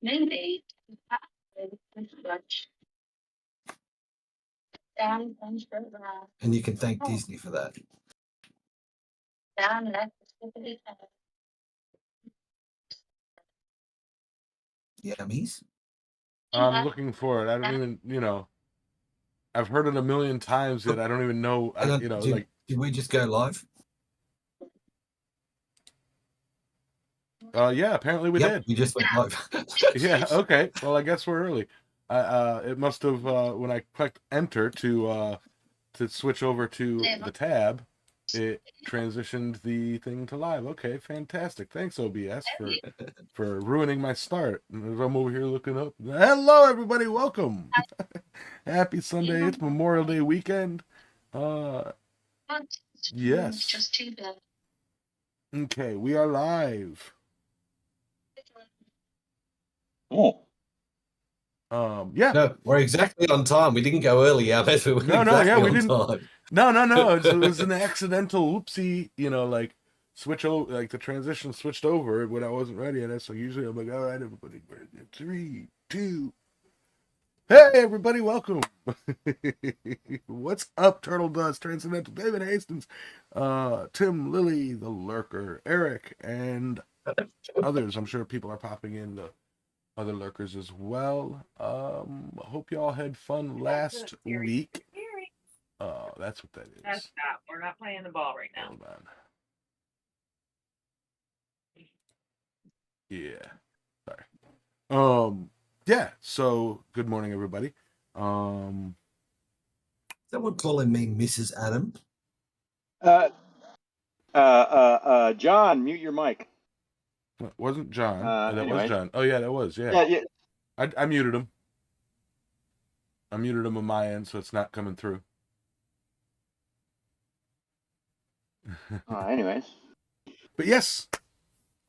Maybe. Much. Down, And you can thank Disney for that. down, that's Yummies. I'm looking for it. I don't even, I've heard it a million times yet. I don't even know, Did we just go live? Yeah, apparently we did. We just went live. Yeah, okay. Well, I guess we're early. It must have, when I clicked enter to switch over to the tab, it transitioned the thing to live. Okay, fantastic. Thanks, OBS, for ruining my start. I'm over here looking up. Hello, everybody. Welcome. Happy Sunday. It's Memorial Day weekend. Yes. Just too bad. Okay, we are live. Oh. Yeah. No, we're exactly on time. We didn't go early, yeah. We we didn't. Time. No. It was an accidental whoopsie, switch over, like the transition switched over when I wasn't ready. And so usually I'm like, all right, everybody, 3, 2. Hey, everybody, welcome. What's up, Turtle Dust, Transcendental, David Hastings, Tim, Lily, the Lurker, Eric, and others. I'm sure people are popping in, the other lurkers as well. Hope y'all had fun last week. That's what that is. That's not. We're not playing the ball right now. Hold on. Yeah. Sorry. Yeah. So good morning, everybody. Someone calling me Mrs. Adam. John, mute your mic. It wasn't John. That anyway. was John. Oh yeah, that was. Yeah. I muted him. I muted him on my end, so it's not coming through. Anyways. But yes,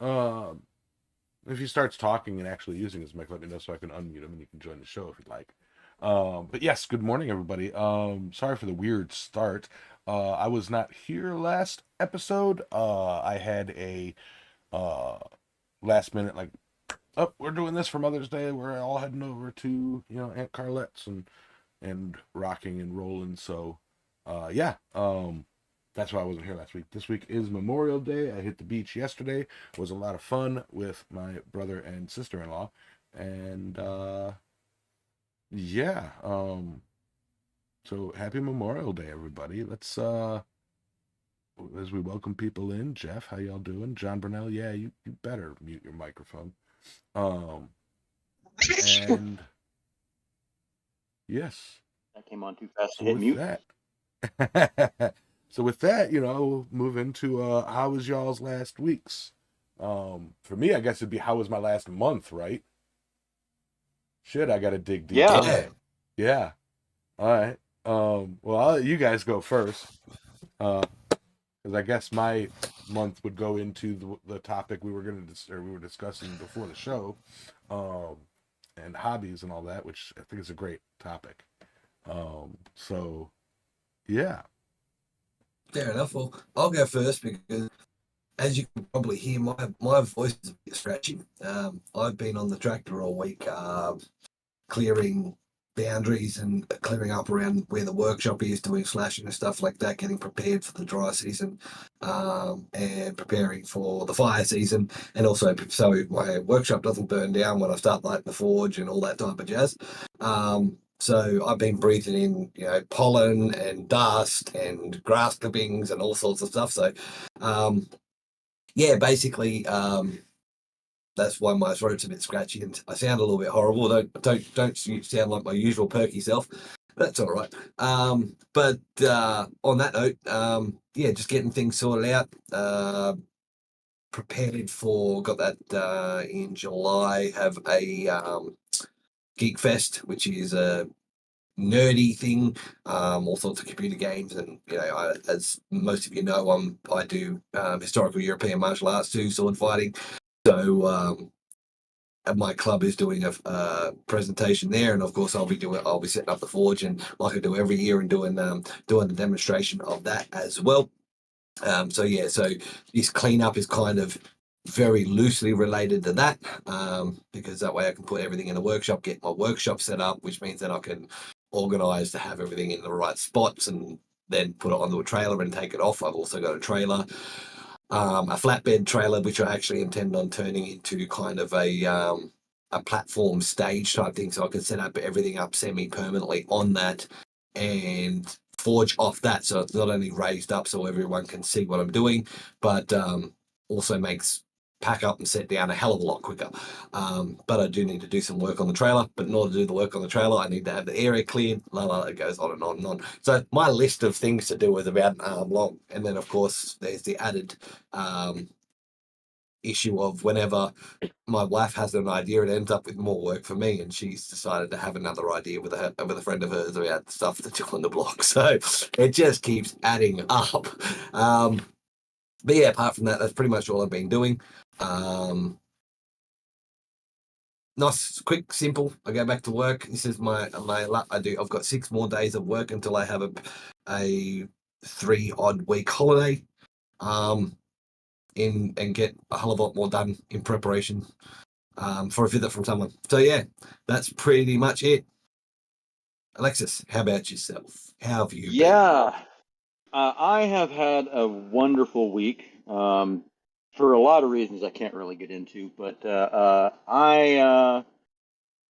if he starts talking and actually using his mic, let me know so I can unmute him and you can join the show if you'd like. But yes, good morning, everybody. Sorry for the weird start. I was not here last episode. I had a last minute, like, we're doing this for Mother's Day. We're all heading over to, Aunt Carlette's and rocking and rolling. So, yeah, that's why I wasn't here last week. This week is Memorial Day. I hit the beach yesterday. It was a lot of fun with my brother and sister-in-law. And, yeah, so happy Memorial Day, everybody. Let's, as we welcome people in, Jeff, how y'all doing? John Burnell, yeah, you better mute your microphone. And yes, that came on too fast to hit mute. So with that, we'll move into how was y'all's last week's. For me, I guess it'd be how was my last month, right? Shit, I gotta dig deep. Yeah. All right. Well, I'll let you guys go first, because I guess my month would go into the topic we were discussing before the show, and hobbies and all that, which I think is a great topic. So, yeah. Fair enough. Well, I'll go first because, as you can probably hear, my voice is a bit scratchy. I've been on the tractor all week, clearing boundaries and clearing up around where the workshop is, doing slashing and stuff like that, getting prepared for the dry season, and preparing for the fire season, and also so my workshop doesn't burn down when I start lighting the forge and all that type of jazz. So I've been breathing in, pollen and dust and grass clippings and all sorts of stuff. So, yeah, basically, that's why my throat's a bit scratchy and I sound a little bit horrible. Don't sound like my usual perky self. That's all right. But on that note, yeah, just getting things sorted out. Prepared for, got that in July, have a Geek Fest, which is a nerdy thing, all sorts of computer games, and as most of you know, I do historical European martial arts too, sword fighting. So my club is doing a presentation there, and of course I'll be setting up the forge, and like I do every year, and doing the demonstration of that as well. So yeah, so this cleanup is kind of very loosely related to that, because that way I can put everything in the workshop, get my workshop set up, which means that I can organize to have everything in the right spots and then put it onto a trailer and take it off. I've also got a trailer, a flatbed trailer, which I actually intend on turning into kind of a platform stage type thing, so I can set up everything up semi-permanently on that and forge off that, so it's not only raised up so everyone can see what I'm doing, but also makes pack up and set down a hell of a lot quicker. But I do need to do some work on the trailer. But in order to do the work on the trailer, I need to have the area cleared. It goes on and on and on. So my list of things to do is about an arm long. And then, of course, there's the added issue of whenever my wife has an idea, it ends up with more work for me, and she's decided to have another idea with a friend of hers about stuff to do on the block. So it just keeps adding up. But yeah, apart from that, that's pretty much all I've been doing. Nice, quick, simple. I go back to work. This is I've got 6 more days of work until I have a 3-odd week holiday. And get a hell of a lot more done in preparation for a visit from someone. So yeah, that's pretty much it. Alexis, how about yourself? How have you been? Yeah, I have had a wonderful week for a lot of reasons I can't really get into, but I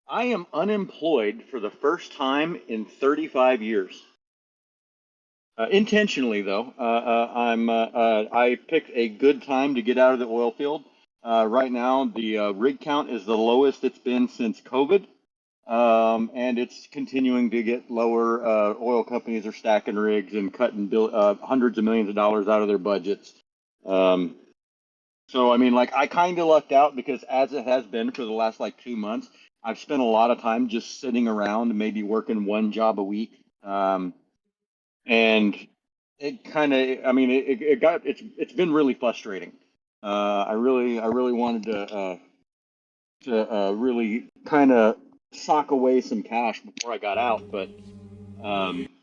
am unemployed for the first time in 35 years. Intentionally, though, I picked a good time to get out of the oil field. Right now, the rig count is the lowest it's been since COVID, and it's continuing to get lower. Oil companies are stacking rigs and cutting hundreds of millions of dollars out of their budgets. So, I mean, like, I kind of lucked out because as it has been for the last, 2 months, I've spent a lot of time just sitting around, maybe working one job a week. And it kind of, I mean, it's been really frustrating. I really wanted to really kind of sock away some cash before I got out, but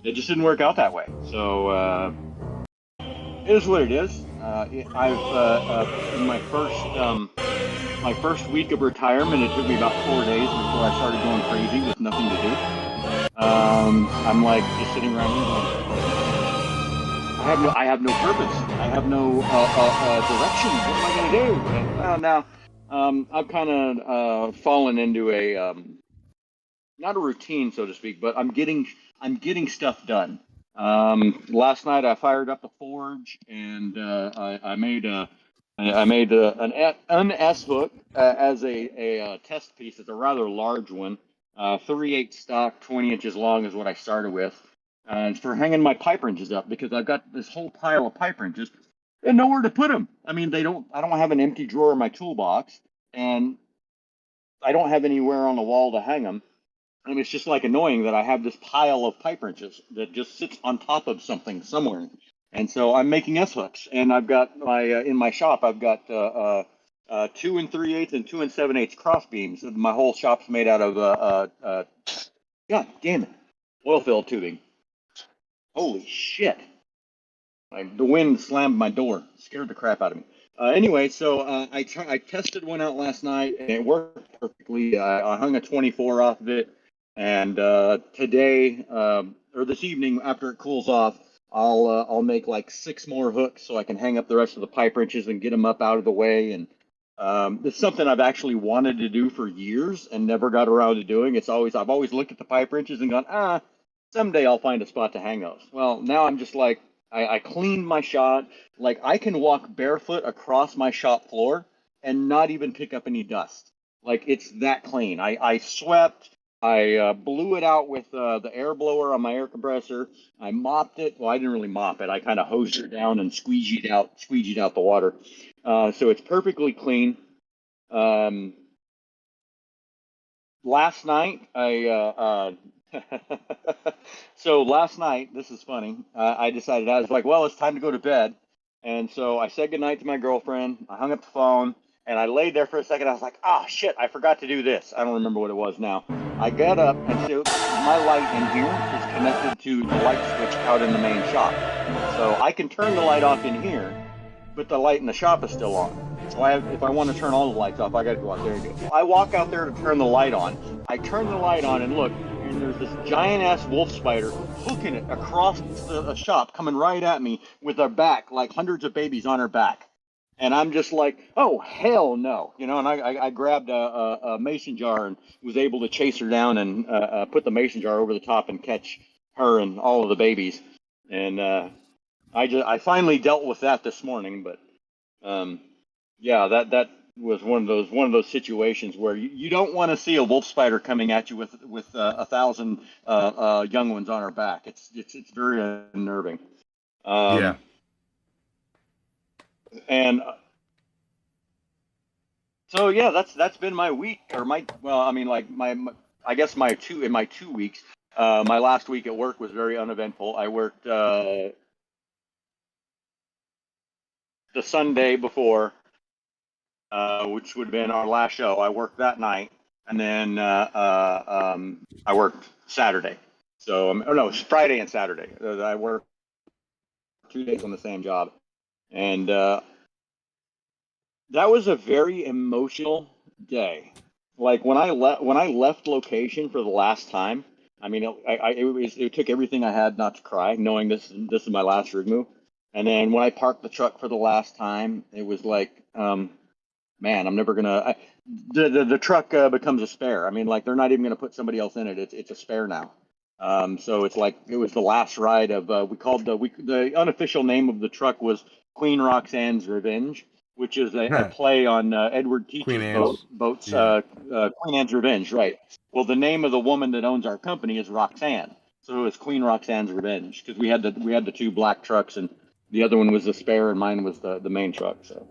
it just didn't work out that way. So it is what it is. I've in my first week of retirement, it took me about 4 days before I started going crazy with nothing to do. I'm like just sitting around and going, I have no purpose. I have no direction. What am I going to do? And, now, I've kind of fallen into a not a routine, so to speak, but I'm getting stuff done. Last night I fired up the forge and I made an S hook as a test piece. It's a rather large one, 3/8 stock, 20 inches long is what I started with. For hanging my pipe wrenches up because I've got this whole pile of pipe wrenches and nowhere to put them. I mean, I don't have an empty drawer in my toolbox, and I don't have anywhere on the wall to hang them. I mean, it's just annoying that I have this pile of pipe wrenches that just sits on top of something somewhere. And so I'm making S hooks, and I've got in my shop I've got 2 3/8 and 2 7/8 cross beams. My whole shop's made out of God damn it, oil field tubing. Holy shit. The wind slammed my door. Scared the crap out of me. Anyway, so I tested one out last night, and it worked perfectly. I hung a 24 off of it, and today, or this evening, after it cools off, I'll make 6 more hooks so I can hang up the rest of the pipe wrenches and get them up out of the way. And it's something I've actually wanted to do for years and never got around to doing. I've always looked at the pipe wrenches and gone, someday I'll find a spot to hang those. Well, now I'm just I cleaned my shop. I can walk barefoot across my shop floor and not even pick up any dust. It's that clean. I swept. I blew it out with the air blower on my air compressor. I mopped it. Well, I didn't really mop it. I kind of hosed it down and squeegeed out the water. So it's perfectly clean. Last night, so last night, this is funny, I decided, I was like, well, it's time to go to bed. And so I said goodnight to my girlfriend. I hung up the phone, and I laid there for a second. I was like, oh, shit, I forgot to do this. I don't remember what it was now. I got up, and so my light in here is connected to the light switch out in the main shop. So I can turn the light off in here, but the light in the shop is still on. So if I want to turn all the lights off, I got to go out there and do it. So I walk out there to turn the light on. I turn the light on and look, and there's this giant ass wolf spider hooking it across the shop, coming right at me with her back, like hundreds of babies on her back. And I'm just like, oh hell no, you know. And I grabbed a mason jar and was able to chase her down and put the mason jar over the top and catch her and all of the babies. And I finally dealt with that this morning, but yeah, that was one of those situations where you don't want to see a wolf spider coming at you with 1,000 young ones on her back. It's very unnerving. Yeah. And so yeah, that's been my week, or my well, I mean, like my I guess my 2 weeks. My last week at work was very uneventful. I worked the Sunday before, which would have been our last show. I worked that night, and then I worked Saturday. So oh no, it's Friday and Saturday. I worked 2 days on the same job, and that was a very emotional day. Like when I left location for the last time. I mean, it took everything I had not to cry, knowing this is my last rig move. And then when I parked the truck for the last time, it was like, man, I'm never gonna. The truck becomes a spare. I mean, like they're not even gonna put somebody else in it. It's a spare now. So it's like it was the last ride of we called the unofficial name of the truck was Queen Roxanne's Revenge, which is a play on Edward Queen Teach's Anne's. boats, Yeah. Queen Anne's Revenge, right? Well, the name of the woman that owns our company is Roxanne, so it was Queen Roxanne's Revenge because we had the two black trucks and the other one was the spare and mine was the main truck. So.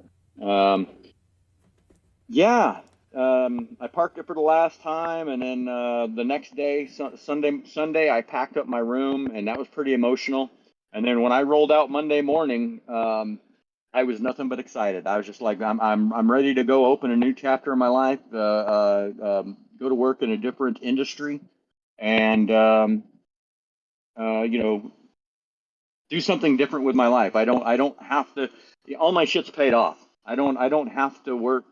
Yeah, I parked it for the last time, and then the next day, Sunday, I packed up my room, and that was pretty emotional. And then when I rolled out Monday morning, I was nothing but excited. I was just like, I'm ready to go open a new chapter in my life, go to work in a different industry, and you know, do something different with my life. I don't have to. All my shit's paid off. I don't have to work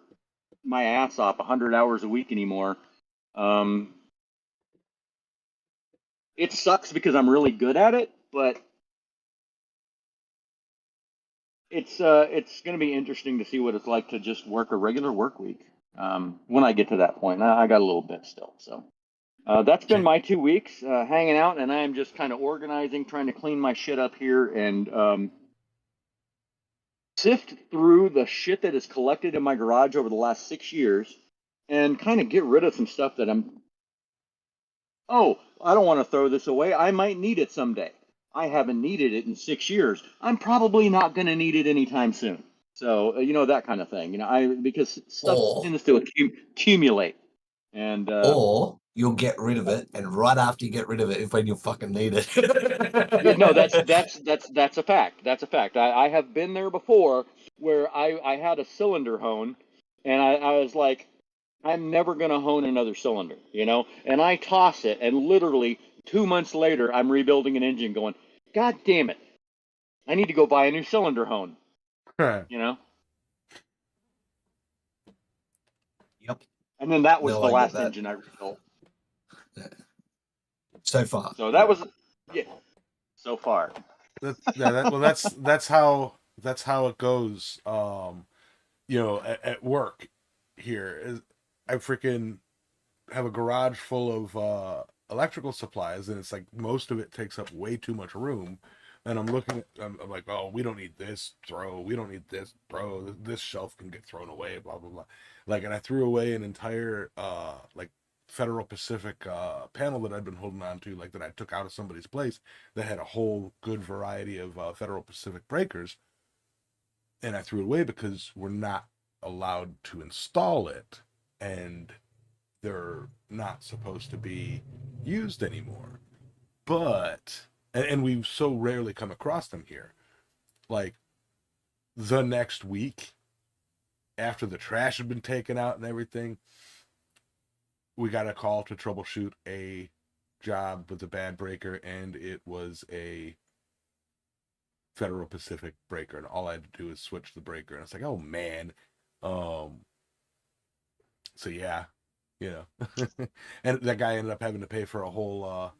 my ass off 100 hours a week anymore. Um, it sucks because I'm really good at it, but it's going to be interesting to see what it's like to just work a regular work week when I get to that point. I got a little bit still, so that's been my 2 weeks hanging out, and I'm just kind of organizing, trying to clean my shit up here and sift through the shit that is collected in my garage over the last 6 years, and kind of get rid of some stuff that I don't want to throw this away. I might need it someday. I haven't needed it in 6 years. I'm probably not going to need it anytime soon. So, that kind of thing. Because stuff Or tends to accumulate. And or you'll get rid of it, and right after you get rid of it, is when you fucking need yeah, no, it. that's a fact. That's a fact. I have been there before where I had a cylinder hone, and I was like, I'm never gonna hone another cylinder, And I toss it, and literally 2 months later, I'm rebuilding an engine, going, God damn it, I need to go buy a new cylinder hone, you know. Yep. And then that was No, the I get last that. engine I rebuilt. So far. So that was, yeah, so far. That's how it goes. At work here is I freaking have a garage full of electrical supplies, and it's like most of it takes up way too much room. And I'm like, oh, we don't need this, throw. We don't need this, throw. This shelf can get thrown away, blah blah blah. Like, and I threw away an entire like Federal Pacific panel that I'd been holding on to, like that I took out of somebody's place that had a whole good variety of Federal Pacific breakers, and I threw it away because we're not allowed to install it, and they're not supposed to be used anymore. But and we so rarely come across them here. Like the next week, after the trash had been taken out and everything, we got a call to troubleshoot a job with a bad breaker, and it was a Federal Pacific breaker, and all I had to do is switch the breaker. And it's like, oh man, So yeah, you know, and that guy ended up having to pay for a whole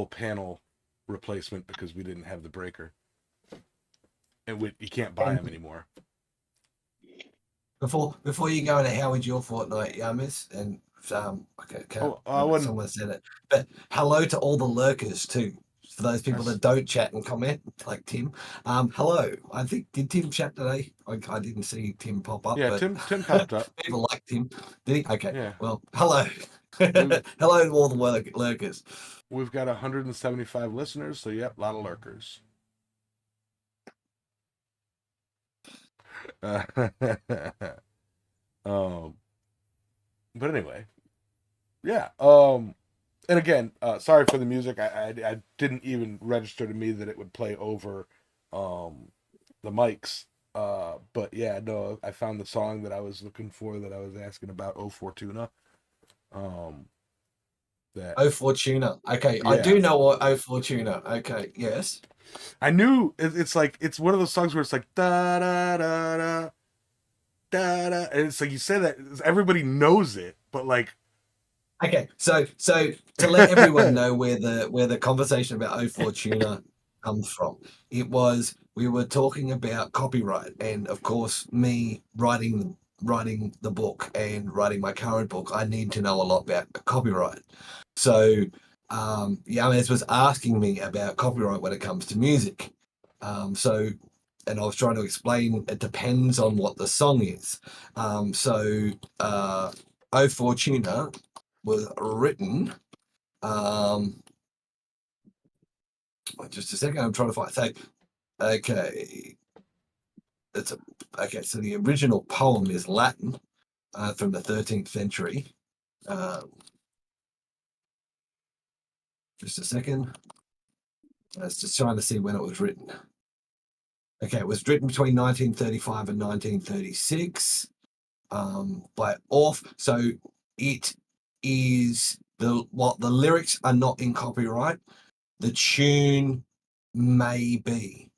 panel replacement because we didn't have the breaker, and you can't buy them And anymore. before you go into how was your fortnight, Yamas, and I can't Oh, I remember, wouldn't. someone said it, but hello to all the lurkers too. For those people that don't chat and comment, like Tim. Hello. I think did Tim chat today? I didn't see Tim pop up, Yeah, but Tim popped up. people like Tim. Did he? Okay. Yeah, Well, hello. we've Hello to all the lurkers. we've got 175 listeners, so yep, a lot of lurkers. um, but anyway, yeah. And again, sorry for the music. I didn't even register to me that it would play over the mics. But yeah, no, I found the song that I was looking for, that I was asking about, O Fortuna. That Oh Fortuna. Okay, I yeah, do know what Oh Fortuna. Okay, yes. I knew it's like it's one of those songs where it's like da da da da da da, and it's like you say that everybody knows it, but like Okay, so to let everyone know where the conversation about O Fortuna comes from, it was we were talking about copyright, and of course, me writing the book and writing my current book, I need to know a lot about copyright. So, Yames was asking me about copyright when it comes to music. So, and I was trying to explain it depends on what the song is. O Fortuna was written. Um, just a second, I'm trying to find. So, okay, it's a, okay. So the original poem is Latin from the 13th century. Um, just a second. I was just trying to see when it was written. Okay, it was written between 1935 and 1936 by Orff. So it is the lyrics are not in copyright. The tune may be.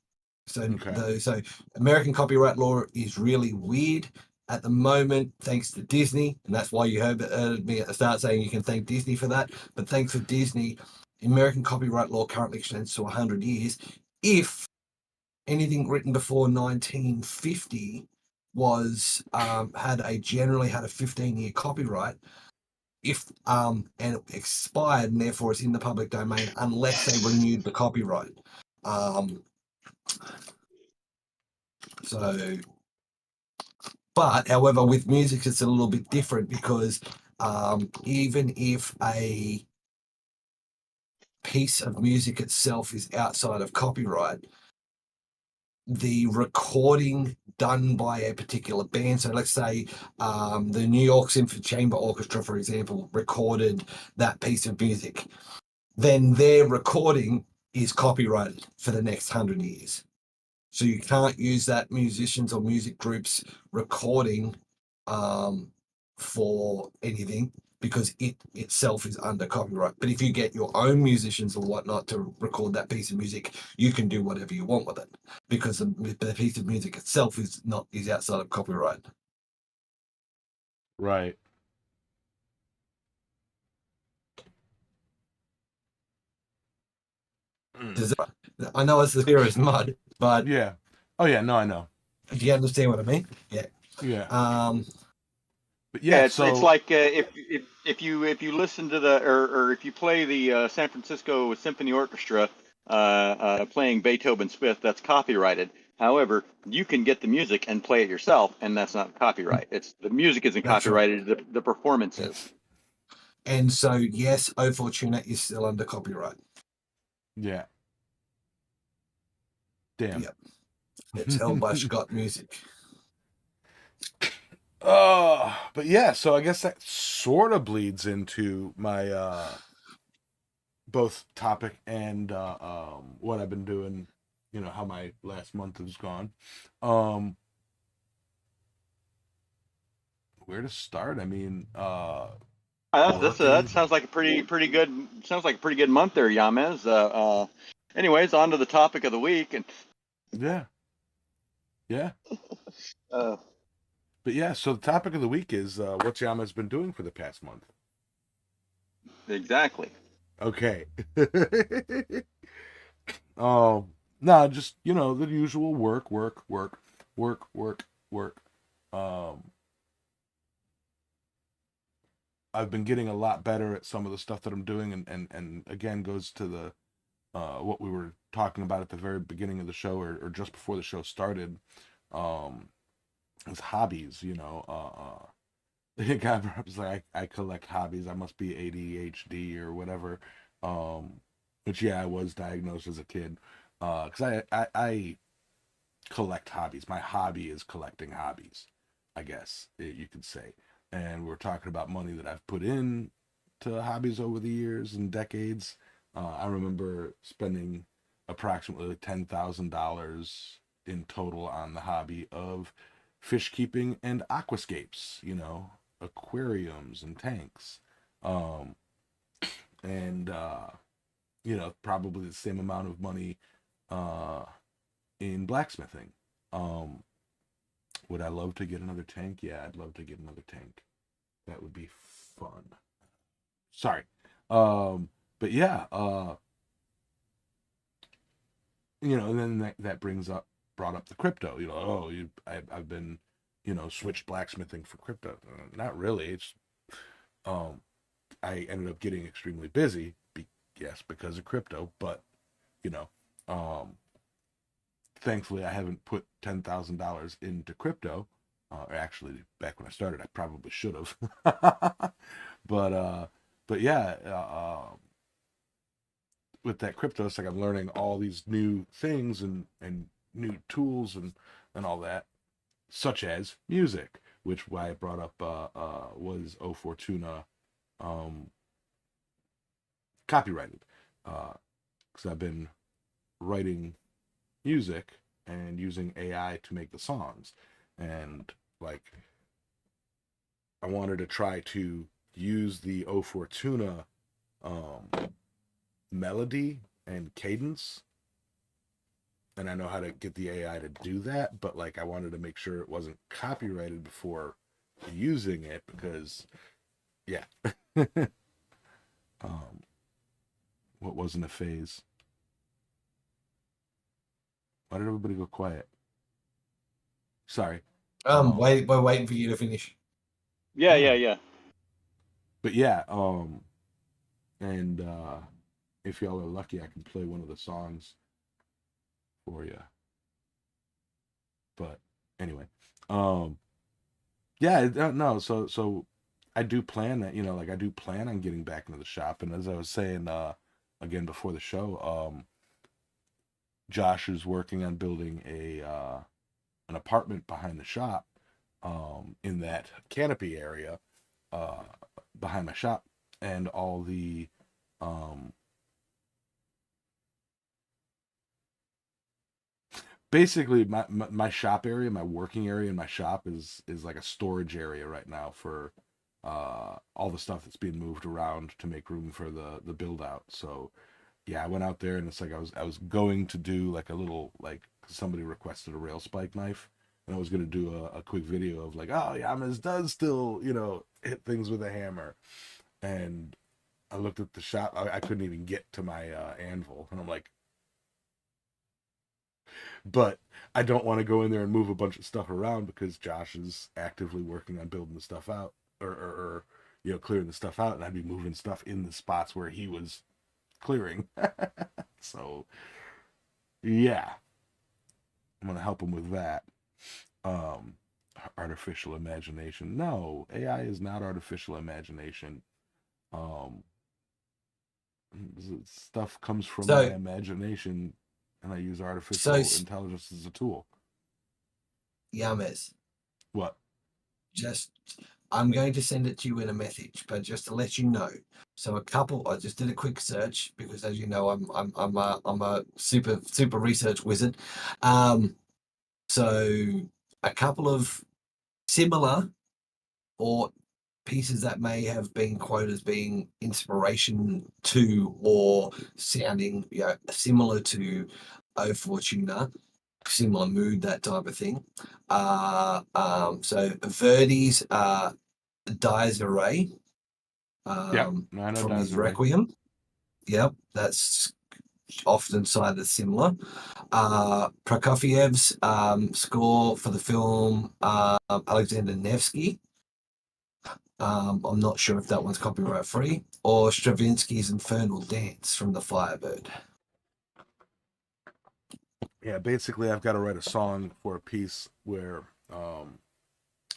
okay, So American copyright law is really weird at the moment, thanks to Disney, and that's why you heard me at the start saying you can thank Disney for that. But thanks to Disney, American copyright law currently extends to 100 years. If anything written before 1950 was generally had a 15-year copyright, if and it expired, and therefore it's in the public domain unless they renewed the copyright. Um, so, but however, with music, it's a little bit different because even if a piece of music itself is outside of copyright, the recording done by a particular band. So let's say the New York Symphony Chamber Orchestra, for example, recorded that piece of music. Then their recording is copyrighted for the next 100 years. So you can't use that musicians or music groups recording for anything because it itself is under copyright. But if you get your own musicians or whatnot to record that piece of music, you can do whatever you want with it because the piece of music itself is outside of copyright. right. Does it, I know it's clear as mud, but Yeah. Oh yeah, no, I know. do you understand what I mean? Yeah. Yeah. Um, But Yeah, yeah, it's so like if you listen to the or if you play the San Francisco Symphony Orchestra playing Beethoven's Fifth, that's copyrighted. However, you can get the music and play it yourself, and that's not copyright. It's the music isn't that's right. copyrighted; the performance Yeah. is. And so, yes, O Fortuna is still under copyright. yeah. Damn. Yep. It's held by Scott Music. But yeah, so I guess that sort of bleeds into my both topic and what I've been doing, how my last month has gone. Um where to start? I mean, That working. sounds like a pretty good month there, Yamez. Anyways, on to the topic of the week, and Yeah. Yeah. uh, But yeah, so the topic of the week is what Yama's been doing for the past month. Exactly. Okay. um, no, just the usual work, work, work, work, work, work. Um, I've been getting a lot better at some of the stuff that I'm doing, and again goes to the what we were talking about at the very beginning of the show, or just before the show started. Um, is hobbies, the guy was like, I collect hobbies. I must be ADHD or whatever. Which yeah, I was diagnosed as a kid. Because I collect hobbies. My hobby is collecting hobbies, I guess you could say. And we're talking about money that I've put in to hobbies over the years and decades. I remember spending approximately $10,000 in total on the hobby of fish keeping and aquascapes, aquariums and tanks. Um, and, probably the same amount of money uh, in blacksmithing. Um, would I love to get another tank? Yeah, I'd love to get another tank. That would be fun. Sorry. But yeah, and then that brought up the crypto. I've been, switched blacksmithing for crypto. Not really. It's um, I ended up getting extremely busy. Yes, because of crypto, but you know, um, thankfully I haven't put $10,000 into crypto. Actually, back when I started, I probably should have. But yeah, with that crypto, it's like I'm learning all these new things and new tools and all that, such as music, which why I brought up was O Fortuna copyrighted, because I've been writing music and using AI to make the songs, and like I wanted to try to use the O Fortuna um, melody and cadence, and I know how to get the AI to do that, but like I wanted to make sure it wasn't copyrighted before using it, because yeah. What wasn't a phase? Why did everybody go quiet? Sorry. We're waiting for you to finish. Yeah, Oh. yeah. But yeah, and if y'all are lucky, I can play one of the songs for you. But anyway, yeah, no, so I do plan that, like I do plan on getting back into the shop, and as I was saying, again before the show, Josh is working on building an apartment behind the shop, in that canopy area, uh, behind my shop, and all the basically my shop area, my working area in my shop is like a storage area right now for all the stuff that's being moved around to make room for the build out. So yeah, I went out there, and it's like I was going to do like a little, like somebody requested a rail spike knife, and I was going to do a quick video of like, oh yeah, Yamas does still hit things with a hammer. And I looked at the shop, I couldn't even get to my anvil, and I'm like, but I don't want to go in there and move a bunch of stuff around, because Josh is actively working on building the stuff out, or clearing the stuff out, and I'd be moving stuff in the spots where he was clearing. So yeah, I'm gonna help him with that. um Artificial imagination, no, AI is not artificial imagination. um Stuff comes from my So, imagination, and I use so artificial intelligence as a tool. Yames, What? just I'm going to send it to you in a message, but just to let you know. So I just did a quick search because, as you know, I'm a super research wizard. So a couple of similar or pieces that may have been quoted as being inspiration to or sounding similar to O Fortuna similar mood, that type of thing. So Verdi's Dies Array Nina from his Desiree. Requiem. Yep, that's often cited similar. Prokofiev's score for the film Alexander Nevsky. I'm not sure if that one's copyright free, or Stravinsky's Infernal Dance from The Firebird. Yeah, basically, I've got to write a song for a piece where,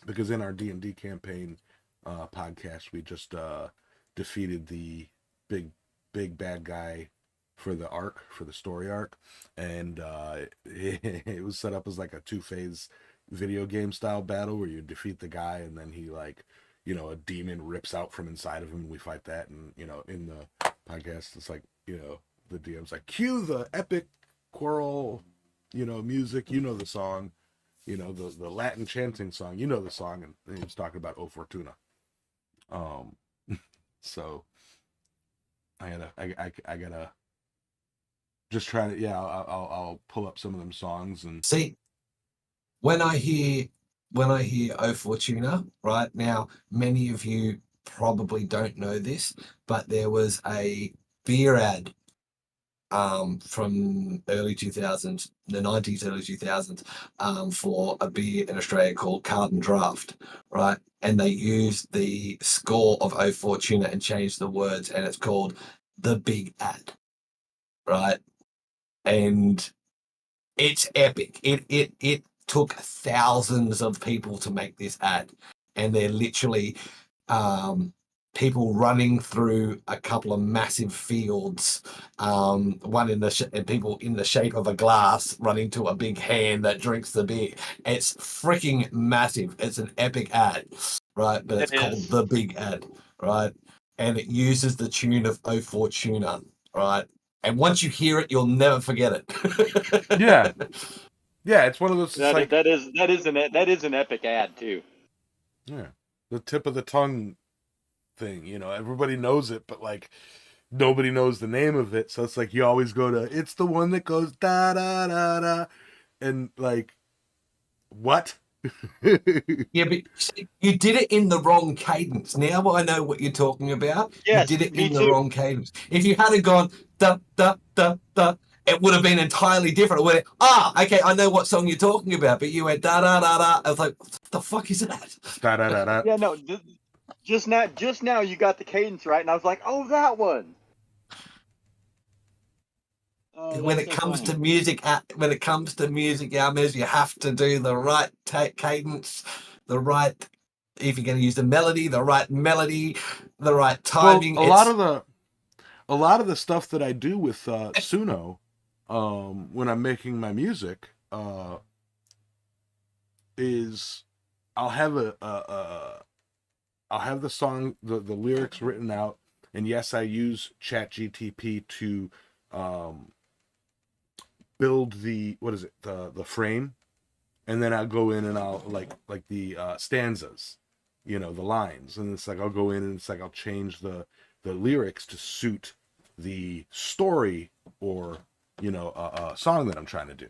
because in our D&D campaign podcast, we just defeated the big bad guy for the story arc, and it was set up as like a 2-phase video game style battle where you defeat the guy, and then he like, a demon rips out from inside of him, and we fight that, and in the podcast, it's like, the DM's like, cue the epic quarrel, music, the song, the Latin chanting song, the song, and he was talking about O Fortuna. So I gotta just try to, I'll pull up some of them songs and see when I hear O Fortuna right now. Many of you probably don't know this, but there was a beer ad from early 2000s, the 90s, early 2000s, for a beer in Australia called Carlton Draft, right? And they used the score of O Fortuna and changed the words, and it's called The Big Ad, right? And it's epic. It took thousands of people to make this ad, and they're literally people running through a couple of massive fields, one in the and people in the shape of a glass running to a big hand that drinks the beer. It's freaking massive. It's an epic ad, right? But it's called The Big Ad, right? And it uses the tune of O Fortuna, right? And once you hear it, you'll never forget it. yeah, it's one of those. That is an epic ad too. Yeah, the tip of the tongue thing. Everybody knows it, but like nobody knows the name of it. So it's like you always go to. It's the one that goes da da da da, and like what? Yeah, but you did it in the wrong cadence. Now I know what you're talking about. Yes, you did it me in the too. wrong cadence. If you had gone da da da da, it would have been entirely different. It would have, okay, I know what song you're talking about, but you went da da da da. I was like, what the fuck is that? Da da da da. Yeah, no, just now you got the cadence right, and I was like, oh, that one. Oh, when it comes to music, Almez, you have to do the right cadence, the right. If you're going to use the melody, the right timing. Well, a lot of the stuff that I do with Suno, when I'm making my music, is I'll have I'll have the song, the lyrics written out, and yes, I use ChatGTP to build the the frame, and then I'll go in and I'll like the stanzas, the lines, and it's like I'll go in and it's like I'll change the lyrics to suit the story or a song that I'm trying to do.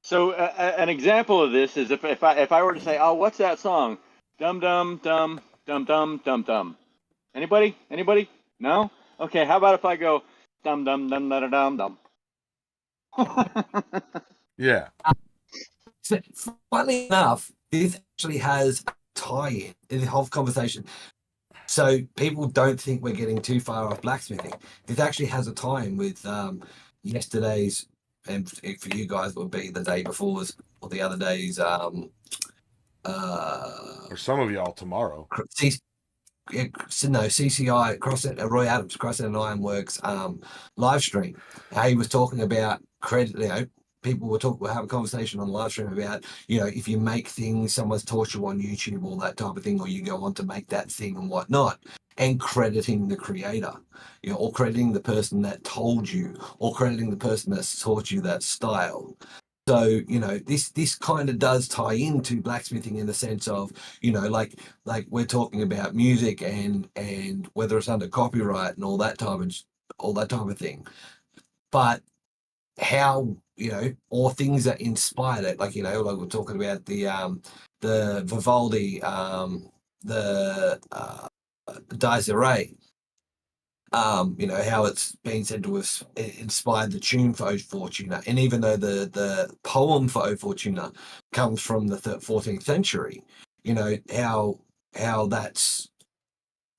So an example of this is if I were to say, oh, what's that song? Dum dum dum dum dum dum dum. Anybody? No? Okay. How about if I go dum dum dum dum dum dum? Yeah. So, funny enough, this actually has a tie-in in the whole conversation. So people don't think we're getting too far off blacksmithing. This actually has a tie-in with yesterday's, and for you guys it would be the day before's or the other day's. Or some of y'all tomorrow. CCI Roy Adams, Crossend Ironworks live stream. He was talking about credit. People were having a conversation on the live stream about, if you make things, someone's taught you on YouTube, all that type of thing, or you go on to make that thing and whatnot, and crediting the creator, or crediting the person that told you, or crediting the person that's taught you that style. So, this kind of does tie into blacksmithing in the sense of, like we're talking about music and whether it's under copyright and all that type of thing. but how, or things that inspired it, like like we're talking about the Vivaldi, the Desiree, how it's been said to have inspired the tune for O Fortuna, and even though the poem for O Fortuna comes from the 14th century, how that's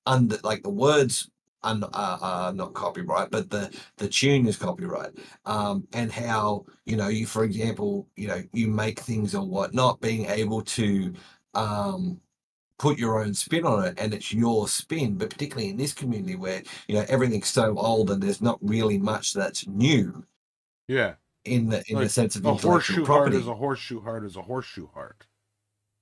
under, like, the words are not copyright, but the tune is copyright, and how you, for example, you make things or whatnot, being able to put your own spin on it, and it's your spin. But particularly in this community where everything's so old and there's not really much that's new Yeah. in the Like sense of a intellectual horseshoe heart is property. a horseshoe heart is a horseshoe heart.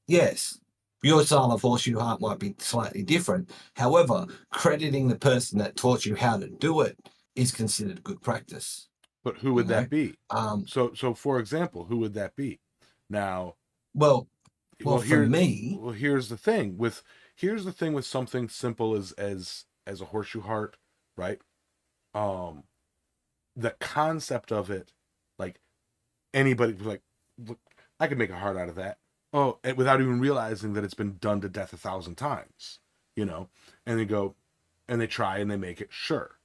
Yes, your style of horseshoe heart might be slightly different. However, crediting the person that taught you how to do it is considered good practice. But who would that be? Um, So for example, who would that be? Now, well, well for here me, here's the thing with something simple as a horseshoe heart, right? The concept of it, like, anybody, like, look, I could make a heart out of that. Oh, and without even realizing that it's been done to death 1,000 times, and they go and they try and they make it, sure,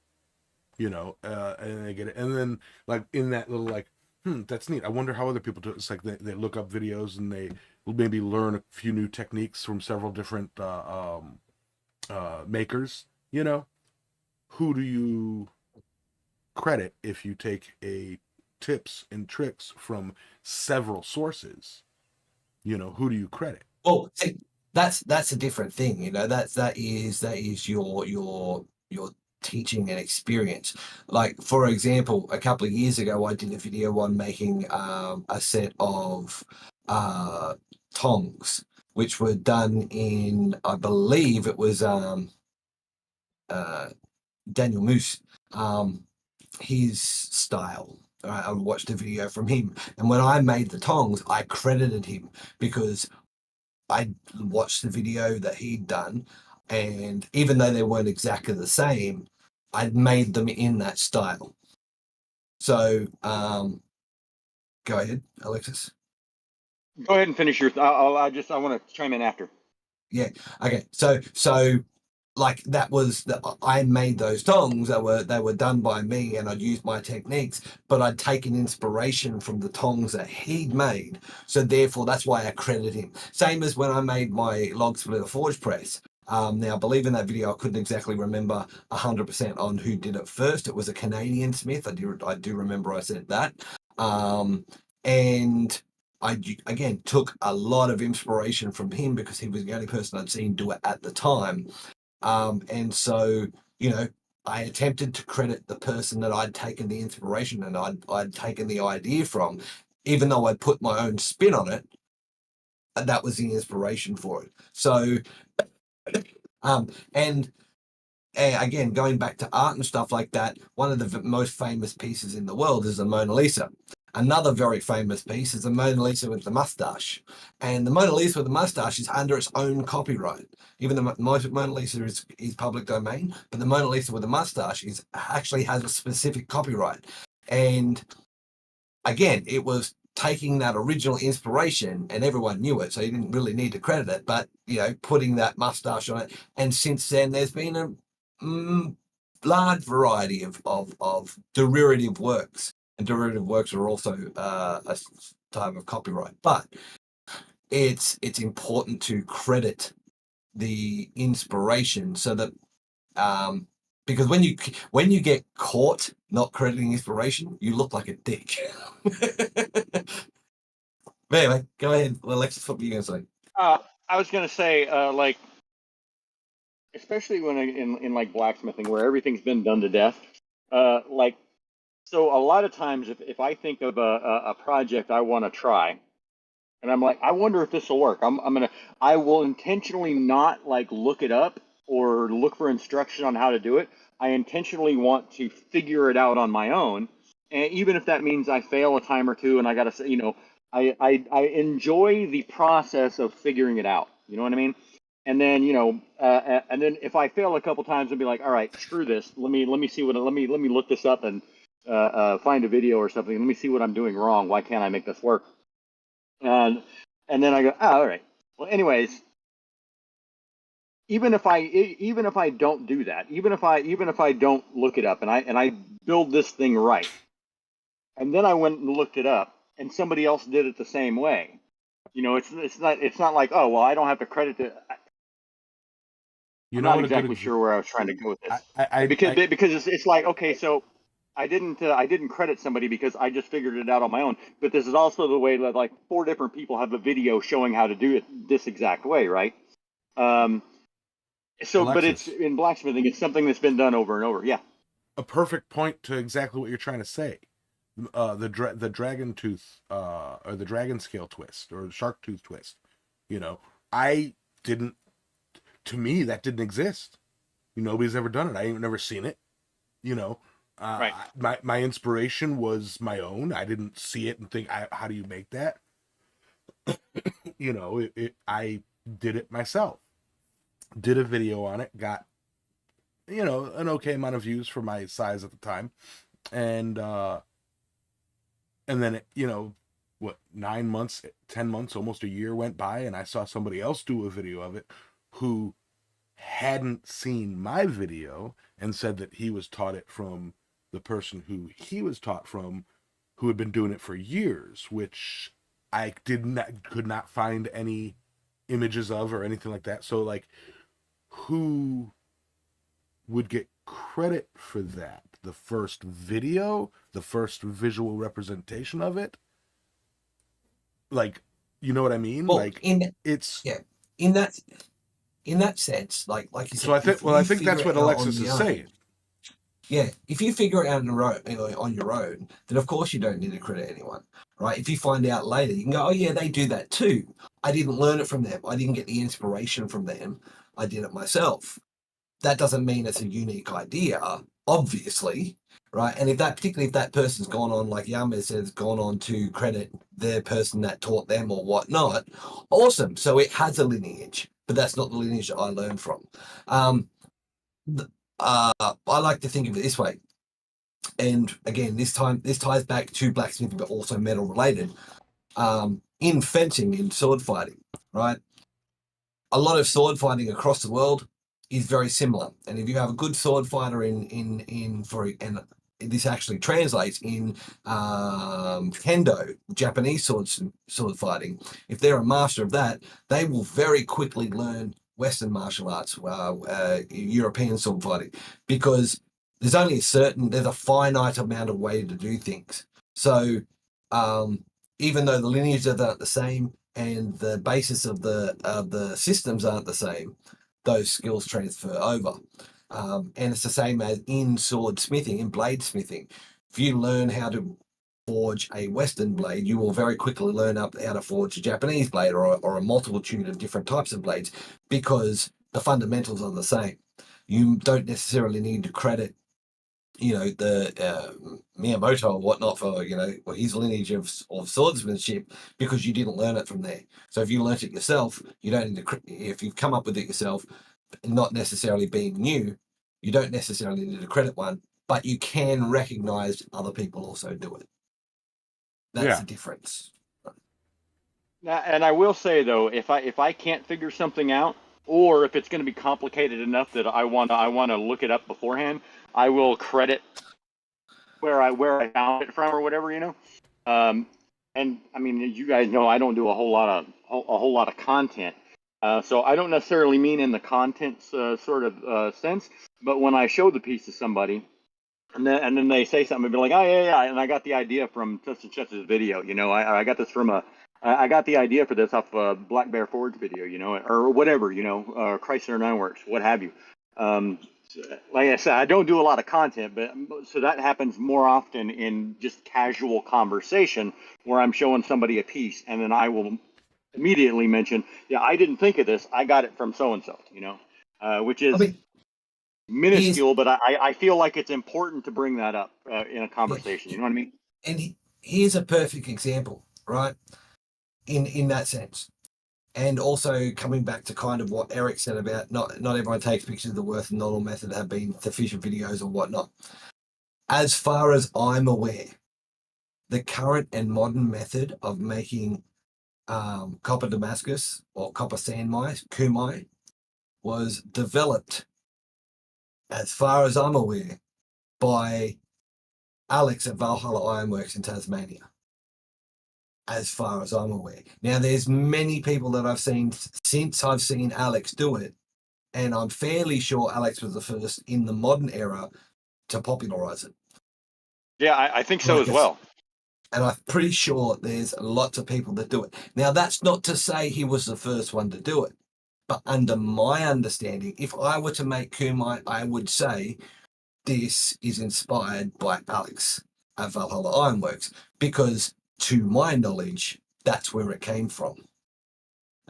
and they get it, and then, like, in that little, like, that's neat. I wonder how other people do it. It's like they look up videos and they will maybe learn a few new techniques from several different makers. Who do you credit if you take a tips and tricks from several sources? Who do you credit? well, see, that's a different thing. That is your teaching and experience. Like, for example, a couple of years ago, I did a video on making a set of uh, tongs, which were done in, I believe it was uh, Daniel Moose, his style. I watched a video from him, and when I made the tongs, I credited him because I watched the video that he'd done, and even though they weren't exactly the same, I'd made them in that style. So, go ahead, Alexis. Go ahead and finish your. I want to chime in after. Yeah. Okay. So like, that was I made those tongs. They were done by me, and I'd used my techniques, but I'd taken inspiration from the tongs that he'd made. So therefore, that's why I credit him. Same as when I made my log splitter forge press. Now, I believe in that video, I couldn't exactly remember 100% on who did it first. It was a Canadian smith. I do remember I said that. And I, again, took a lot of inspiration from him because he was the only person I'd seen do it at the time. And so, I attempted to credit the person that I'd taken the inspiration and I'd taken the idea from, even though I'd put my own spin on it. That was the inspiration for it. So, and again, going back to art and stuff like that, one of the most famous pieces in the world is the Mona Lisa. Another very famous piece is the Mona Lisa with the mustache. And the Mona Lisa with the mustache is under its own copyright. Even though Mona Lisa is public domain, but the Mona Lisa with the mustache actually has a specific copyright. And again, it was taking that original inspiration, and everyone knew it, so you didn't really need to credit it, but putting that mustache on it. And since then, there's been a large variety of derivative works, and derivative works are also a type of copyright. But it's important to credit the inspiration, so that because when you get caught not crediting inspiration, you look like a dick. But anyway, go ahead, Alexis. What were you going to say? I was gonna say, like, especially when in like blacksmithing where everything's been done to death, like, so a lot of times if I think of a project I want to try, and I'm like, I wonder if this will work. I will intentionally not, like, look it up or look for instruction on how to do it. I intentionally want to figure it out on my own, and even if that means I fail a time or two, and I gotta say, I enjoy the process of figuring it out. You know what I mean? And then and then if I fail a couple times, I'll be like, all right, screw this. Let me see let me look this up and find a video or something. Let me see what I'm doing wrong. Why can't I make this work? And then I go, oh, all right. Well, anyways, even if I don't do that, even if I don't look it up and I build this thing right, and then I went and looked it up, and somebody else did it the same way. It's not like, oh, well, I don't have to credit it. I'm not exactly sure where I was trying to go with this. Because it's like, okay, so I didn't credit somebody because I just figured it out on my own. But this is also the way that like 4 different people have a video showing how to do it this exact way, right? But it's in blacksmithing, it's something that's been done over and over. Yeah. A perfect point to exactly what you're trying to say. The dragon tooth or the dragon scale twist or the shark tooth twist. To me, that didn't exist. Nobody's ever done it. I ain't never seen it. Right. My inspiration was my own. I didn't see it and think, how do you make that? I did it myself. Did a video on it. Got, an okay amount of views for my size at the time. And then, 9 months, 10 months, almost a year went by, and I saw somebody else do a video of it who hadn't seen my video and said that he was taught it from the person who he was taught from, who had been doing it for years, which I could not find any images of or anything like that. So, like, who would get credit for that? The first video, the first visual representation of it? Like, you know what I mean? Well, like, in that sense, like you said. So I think that's what Alexis is saying. Yeah, if you figure it out on your own, then of course you don't need to credit anyone, right? If you find out later, you can go, oh yeah, they do that too. I didn't learn it from them. I didn't get the inspiration from them. I did it myself. That doesn't mean it's a unique idea, obviously, right? And particularly if that person's gone on, like Yama says, gone on to credit their person that taught them or whatnot, awesome. So it has a lineage, but that's not the lineage that I learned from. I like to think of it this way. And again, this ties back to blacksmithing, but also metal related. In fencing, in sword fighting, right? A lot of sword fighting across the world is very similar. And if you have a good sword fighter and this actually translates in kendo, Japanese sword fighting. If they're a master of that, they will very quickly learn Western martial arts, European sword fighting, because there's a finite amount of way to do things. So even though the lineages aren't the same and the basis of the systems aren't the same, those skills transfer over. And it's the same as in sword smithing, in blade smithing. If you learn how to forge a Western blade, you will very quickly learn how to forge a Japanese blade or a multitude of different types of blades, because the fundamentals are the same. You don't necessarily need to credit, the Miyamoto or whatnot for, his lineage of swordsmanship, because you didn't learn it from there. So if you learnt it yourself, you don't need to, if you've come up with it yourself, not necessarily being new, you don't necessarily need to credit one, but you can recognize other people also do it. That's the difference. Now, and I will say though, if I can't figure something out, or if it's going to be complicated enough that I want to look it up beforehand, I will credit where I found it from or whatever, And I mean, as you guys know, I don't do a whole lot of content, so I don't necessarily mean in the content sort of sense. But when I show the piece to somebody, and then they say something, and be like, oh yeah, and I got the idea from such and such's video. I got this from I got the idea for this off Black Bear Ford's video, or whatever, Chrysler Nine Works, what have you. Like I said, I don't do a lot of content, but so that happens more often in just casual conversation where I'm showing somebody a piece, and then I will immediately mention, yeah, I didn't think of this. I got it from so and so, which is minuscule, but I feel like it's important to bring that up in a conversation. You know what I mean? And here's a perfect example, right? In that sense. And also coming back to kind of what Eric said about not everyone takes pictures of the worth, and not all methods have been sufficient videos or whatnot. as far as I'm aware, the current and modern method of making copper Damascus or copper sandmite, kumai, was developed, as far as I'm aware, by Alex at Valhalla Ironworks in Tasmania. As far as I'm aware. Now, there's many people that I've seen since I've seen Alex do it, and I'm fairly sure Alex was the first in the modern era to popularize it. Yeah, I think so as well. And I'm pretty sure there's lots of people that do it. Now, that's not to say he was the first one to do it, but under my understanding, if I were to make kumai, I would say this is inspired by Alex at Valhalla Ironworks, because to my knowledge, that's where it came from.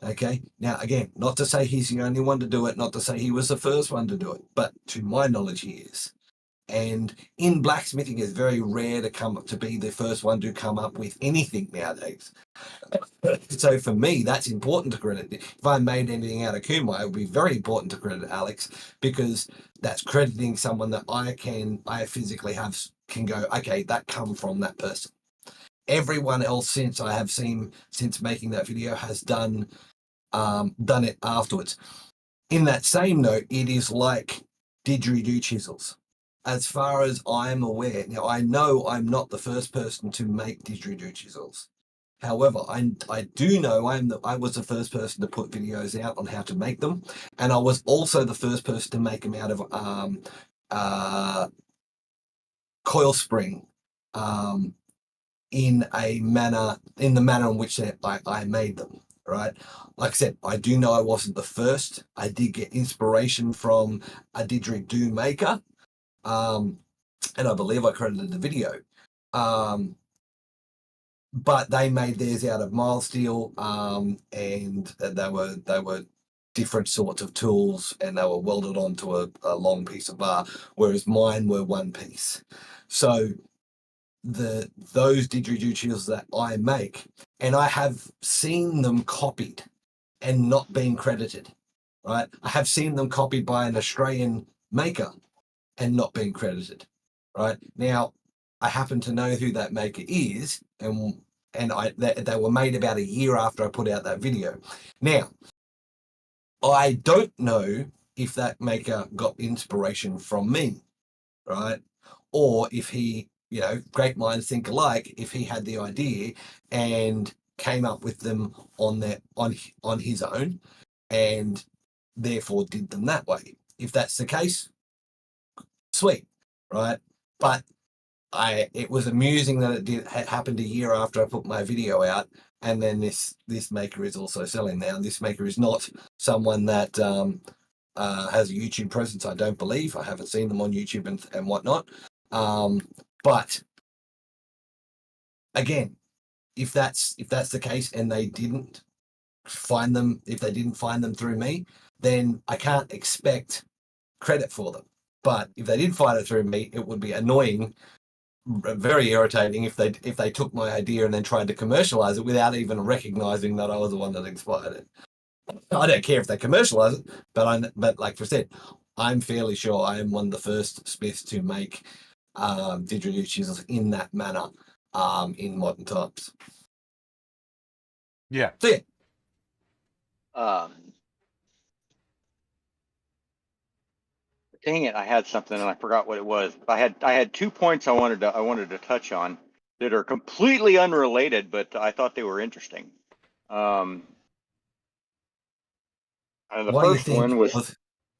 Okay. Now, again, not to say he's the only one to do it, not to say he was the first one to do it, but to my knowledge, he is. And in blacksmithing, it's very rare to be the first one to come up with anything nowadays. So for me, that's important to credit. If I made anything out of kumai, it would be very important to credit Alex, because that's crediting someone that I physically can go, okay, that come from that person. Everyone else since making that video has done it afterwards. In that same note, it is like didgeridoo chisels. As far as I'm aware, now I know I'm not the first person to make didgeridoo chisels. However, I do know I was the first person to put videos out on how to make them, and I was also the first person to make them out of coil spring, in the manner in which I made them. Right, like I said, I do know I wasn't the first. I did get inspiration from a didgeridoo maker, and I believe I credited the video. But they made theirs out of mild steel, and they were different sorts of tools, and they were welded onto a long piece of bar, whereas mine were one piece. So those didgeridoo chisels that I make, and I have seen them copied and not being credited, right? I have seen them copied by an Australian maker and not being credited, right? Now, I happen to know who that maker is, and they were made about a year after I put out that video. Now, I don't know if that maker got inspiration from me, right? Or if he, great minds think alike, if he had the idea and came up with them on his own and therefore did them that way. If that's the case, sweet, right? But it was amusing that it happened a year after I put my video out, and then this maker is also selling now. This maker is not someone that has a YouTube presence, I don't believe. I haven't seen them on YouTube and whatnot. But again, if that's the case and they didn't find them, if they didn't find them through me, then I can't expect credit for them. But if they did find it through me, it would be annoying, very irritating if they took my idea and then tried to commercialize it without even recognizing that I was the one that inspired it. I don't care if they commercialize it, but like I said, I'm fairly sure I am one of the first smiths to make didgeridoo chisels in that manner in modern times. Yeah. So yeah. Dang it! I had something and I forgot what it was. I had 2 points I wanted to touch on that are completely unrelated, but I thought they were interesting. The first one was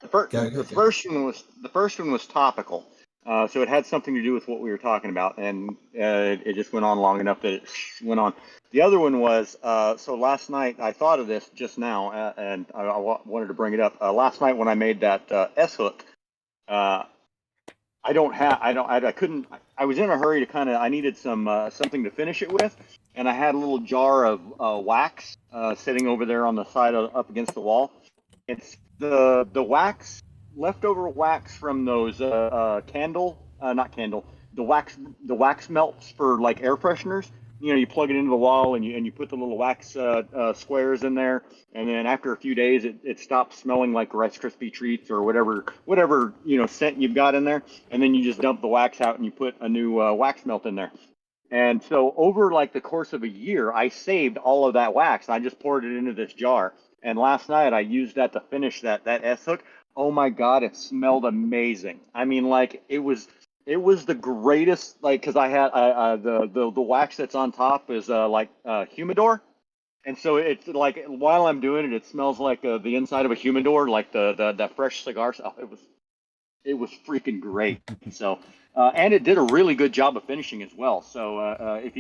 the first one was topical. So it had something to do with what we were talking about, and it just went on long enough that it went on. The other one was so last night I thought of this just now, and I wanted to bring it up. Last night when I made that S hook. I couldn't. I was in a hurry to I needed something to finish it with, and I had a little jar of wax sitting over there on the side up against the wall. It's the leftover wax from those not candle, the wax melts for like air fresheners. you plug it into the wall and you put the little wax squares in there, and then after a few days, it stops smelling like Rice Krispie treats or whatever scent you've got in there, and then you just dump the wax out and you put a new wax melt in there. And so over like the course of a year, I saved all of that wax. I just poured it into this jar. And last night I used that to finish that S hook. Oh my God, it smelled amazing. I mean, like it was the greatest. Like because I had the wax that's on top is like humidor, and so it's like while I'm doing it, it smells like the inside of a humidor, like the fresh cigars. Oh, it was freaking great. So, and it did a really good job of finishing as well. So, if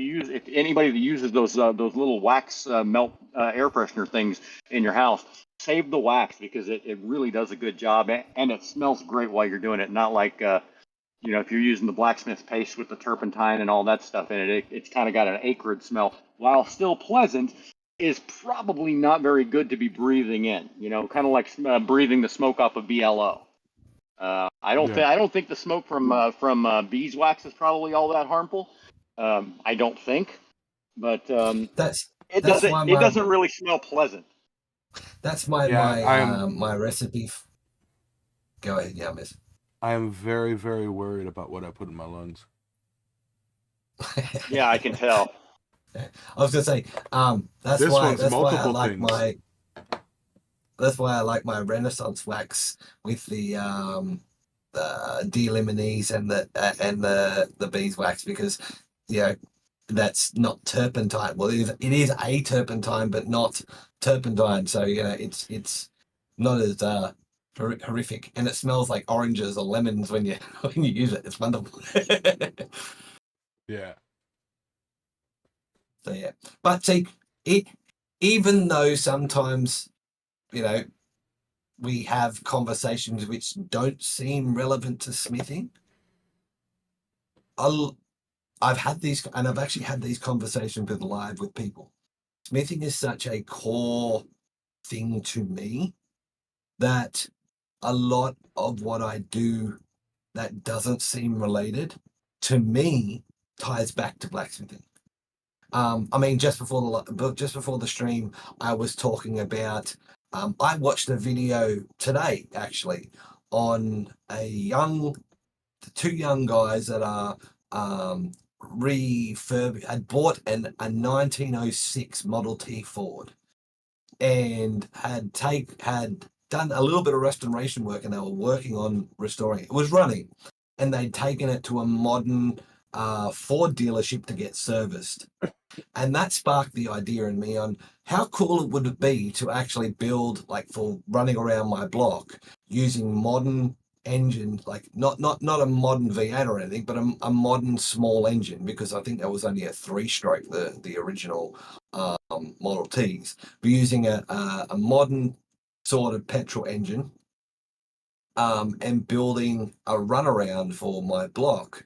anybody that uses those little wax melt air freshener things in your house, save the wax because it really does a good job, and it smells great while you're doing it. Not like if you're using the blacksmith paste with the turpentine and all that stuff in it, it's kind of got an acrid smell. While still pleasant, is probably not very good to be breathing in. Kind of like breathing the smoke off of BLO. Yeah. I don't think the smoke from beeswax is probably all that harmful. I don't think, but That's it that's doesn't why it my doesn't really smell pleasant. that's my Yeah, my I am. my recipe. Go ahead, yeah, miss. I am very, very worried about what I put in my lungs. Yeah, I can tell. I was gonna say, that's This why one's that's why I multiple like things. my Renaissance wax with the D-limonese and the beeswax because you know that's not turpentine. Well, it is a turpentine, but not turpentine. So it's not as horrific, and it smells like oranges or lemons when you when you use it. It's wonderful. Yeah. So yeah, but see, it even though sometimes you know we have conversations which don't seem relevant to smithing, I'll I've had these, and I've actually had these conversations with people. Smithing is such a core thing to me that a lot of what I do that doesn't seem related to me ties back to blacksmithing. I mean, just before the stream, I was talking about. I watched a video today actually on two young guys that are had bought a 1906 Model T Ford and had done a little bit of restoration work, and they were working on restoring it. It was running, and they'd taken it to a modern Ford dealership to get serviced. And that sparked the idea in me on how cool it would be to actually build, like, for running around my block using modern engine, like not a modern V8 or anything, but a modern small engine, because I think that was only a 3-stroke, the original Model Ts, but using a modern sort of petrol engine, and building a runaround for my block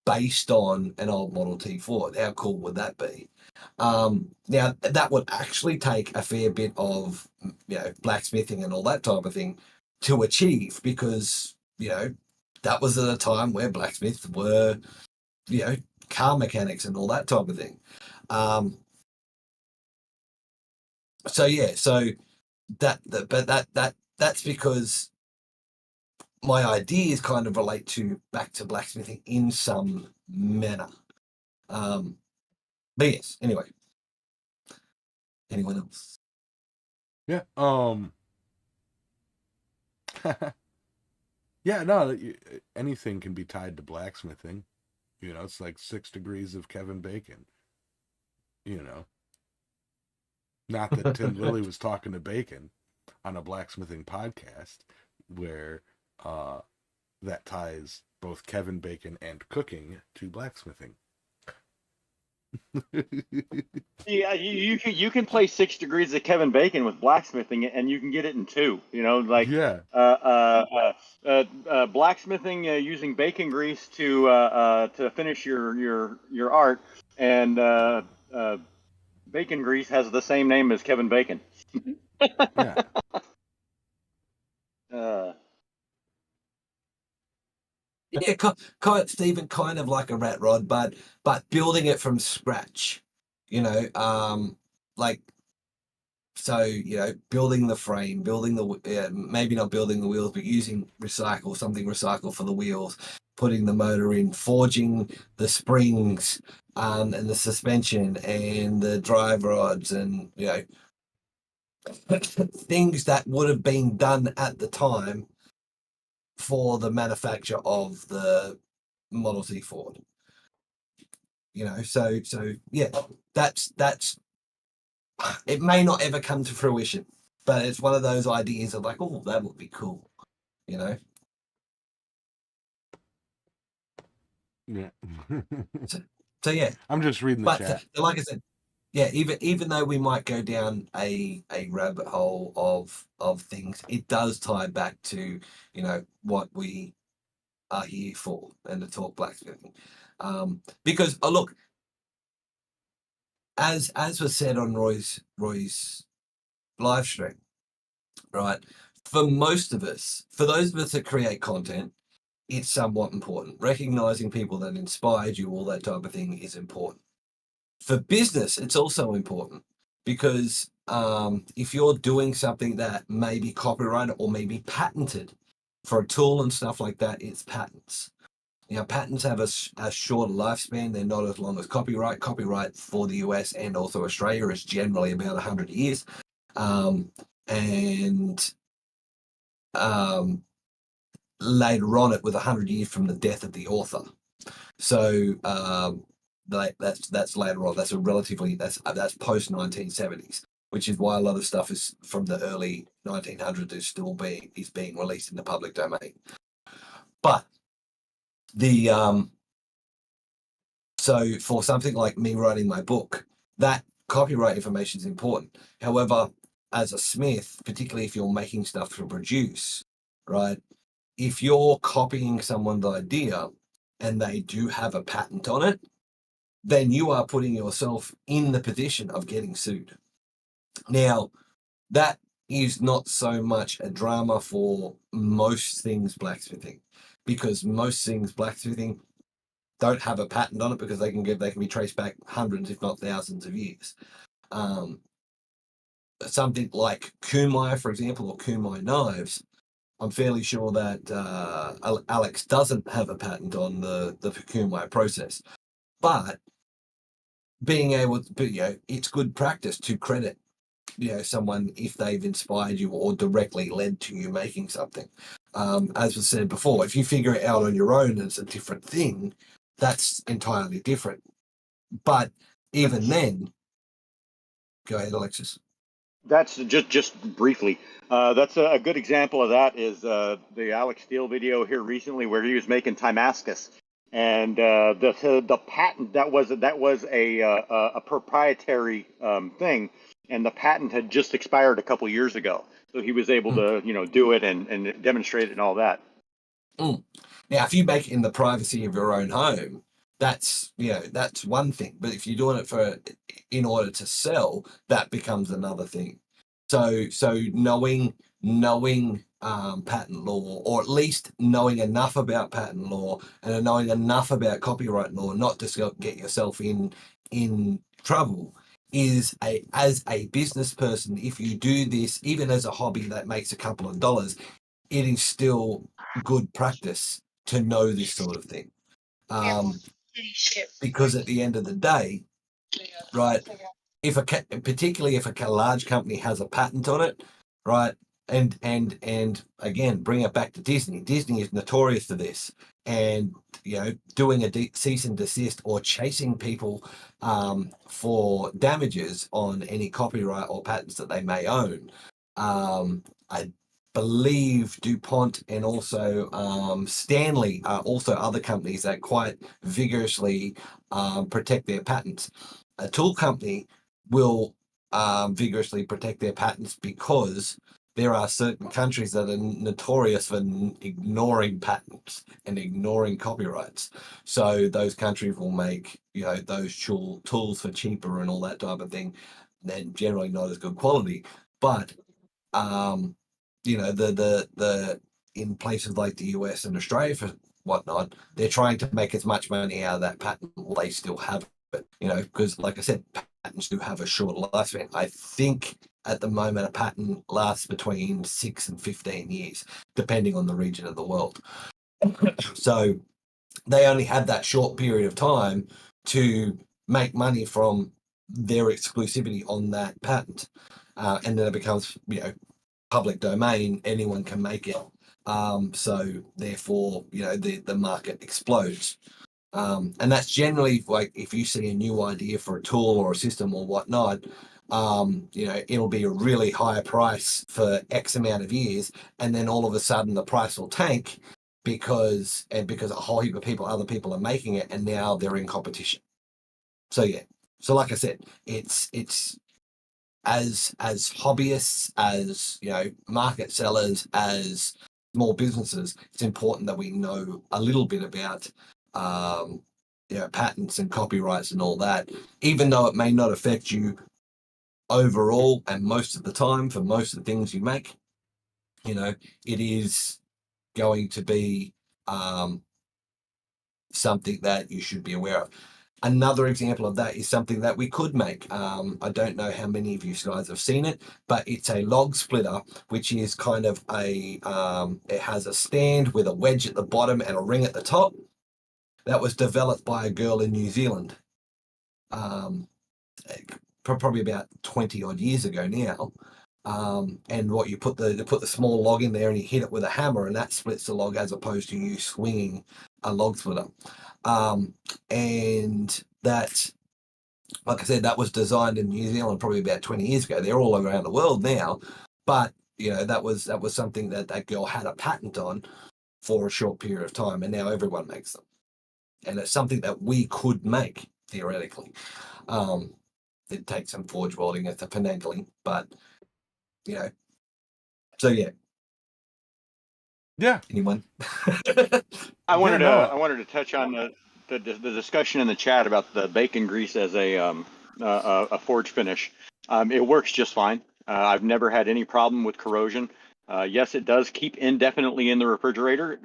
based on an old Model T Ford. How cool would that be? Now that would actually take a fair bit of blacksmithing and all that type of thing to achieve, because that was at a time where blacksmiths were car mechanics and all that type of thing. So yeah, so that's because my ideas kind of relate to back to blacksmithing in some manner. But yes, anyway. Anyone else? Yeah. Yeah. No. Anything can be tied to blacksmithing. It's like 6 degrees of Kevin Bacon. Not that Tim Lilly was talking to Bacon on a blacksmithing podcast where that ties both Kevin Bacon and cooking to blacksmithing. Yeah, you can play 6 degrees of Kevin Bacon with blacksmithing, and you can get it in two. Like Yeah. blacksmithing using bacon grease to finish your art, and bacon grease has the same name as Kevin Bacon. Yeah. Uh, Yeah, Stephen, kind of like a rat rod, but building it from scratch. you know, like, so, you know, building the frame, building the, maybe not building the wheels, but using something recycled for the wheels, putting the motor in, forging the springs, and the suspension and the drive rods, and, you know, things that would have been done at the time for the manufacture of the Model T Ford. You know, so yeah, that's it may not ever come to fruition, but it's one of those ideas of like, oh, that would be cool, you know. Yeah. So yeah, I'm just reading the but chat. like I said, yeah, even though we might go down a rabbit hole of things, it does tie back to, you know, what we are here for, and to talk blacksmithing, because look, as was said on Roy's live stream, right? For most of us, for those of us that create content, it's somewhat important. Recognizing people that inspired you, all that type of thing, is important. For business, it's also important because if you're doing something that may be copyrighted or may be patented for a tool and stuff like that, it's patents. You know, patents have a shorter lifespan. They're not as long as copyright. Copyright for the US and also Australia is generally about 100 years. And later on, it was 100 years from the death of the author. So that's later on. That's a relatively that's post 1970s, which is why a lot of stuff is from the early 1900s is still being released in the public domain. But the so for something like me writing my book, that copyright information is important. However, as a smith, particularly if you're making stuff to produce, right? If you're copying someone's idea and they do have a patent on it, then you are putting yourself in the position of getting sued. Now, that is not so much a drama for most things blacksmithing, because most things blacksmithing don't have a patent on it because they can be traced back hundreds, if not thousands of years. Something like kumai, for example, or kumai knives, I'm fairly sure that Alex doesn't have a patent on the kumai process, but being able to, but, you know, it's good practice to credit, you know, someone if they've inspired you or directly led to you making something. As was said before, if you figure it out on your own, it's a different thing. That's entirely different. But even then, go ahead, Alexis. That's just briefly. That's a good example of that is the Alex Steele video here recently where he was making Timascus, and the patent that was a proprietary thing, and the patent had just expired a couple years ago, so he was able to do it and demonstrate it and all that. Now, if you make it in the privacy of your own home, that's that's one thing. But if you're doing it in order to sell, that becomes another thing. So knowing patent law, or at least knowing enough about patent law and knowing enough about copyright law, not to get yourself in trouble, is as a business person. If you do this, even as a hobby that makes a couple of dollars, it is still good practice to know this sort of thing. Because at the end of the day, right, particularly if a large company has a patent on it, right, and again, bring it back to Disney. Disney is notorious for this, and doing a cease and desist or chasing people for damages on any copyright or patents that they may own. I believe DuPont and also Stanley are also other companies that quite vigorously protect their patents. A tool company will vigorously protect their patents because there are certain countries that are notorious for ignoring patents and ignoring copyrights. So those countries will make those tools for cheaper and all that type of thing. They're generally not as good quality, but the in places like the US and Australia for whatnot, they're trying to make as much money out of that patent while they still have it. Because like I said, patents do have a shorter lifespan. I think at the moment a patent lasts between 6 and 15 years, depending on the region of the world. So they only have that short period of time to make money from their exclusivity on that patent. And then it becomes, public domain, anyone can make it. So therefore, the market explodes. And that's generally like if you see a new idea for a tool or a system or whatnot, it'll be a really high price for X amount of years, and then all of a sudden the price will tank because a whole heap of other people are making it, and now they're in competition. So yeah. So like I said, it's as hobbyists, as market sellers, as small businesses, it's important that we know a little bit about patents and copyrights and all that, even though it may not affect you overall and most of the time for most of the things you make. It is going to be something that you should be aware of. Another example of that is something that we could make. I don't know how many of you guys have seen it, but it's a log splitter, which is kind of it has a stand with a wedge at the bottom and a ring at the top. That was developed by a girl in New Zealand, probably about 20 odd years ago now. And what you put the small log in there and you hit it with a hammer and that splits the log, as opposed to you swinging a log splitter. And that, like I said, that was designed in New Zealand probably about 20 years ago. They're all around the world now, but that was something that girl had a patent on for a short period of time, and now everyone makes them. And it's something that we could make theoretically. It takes some forge welding and finagling, but so yeah. Yeah. Anyone? I wanted no. to touch on the discussion in the chat about the bacon grease as a forge finish. It works just fine. I've never had any problem with corrosion. Yes, it does keep indefinitely in the refrigerator.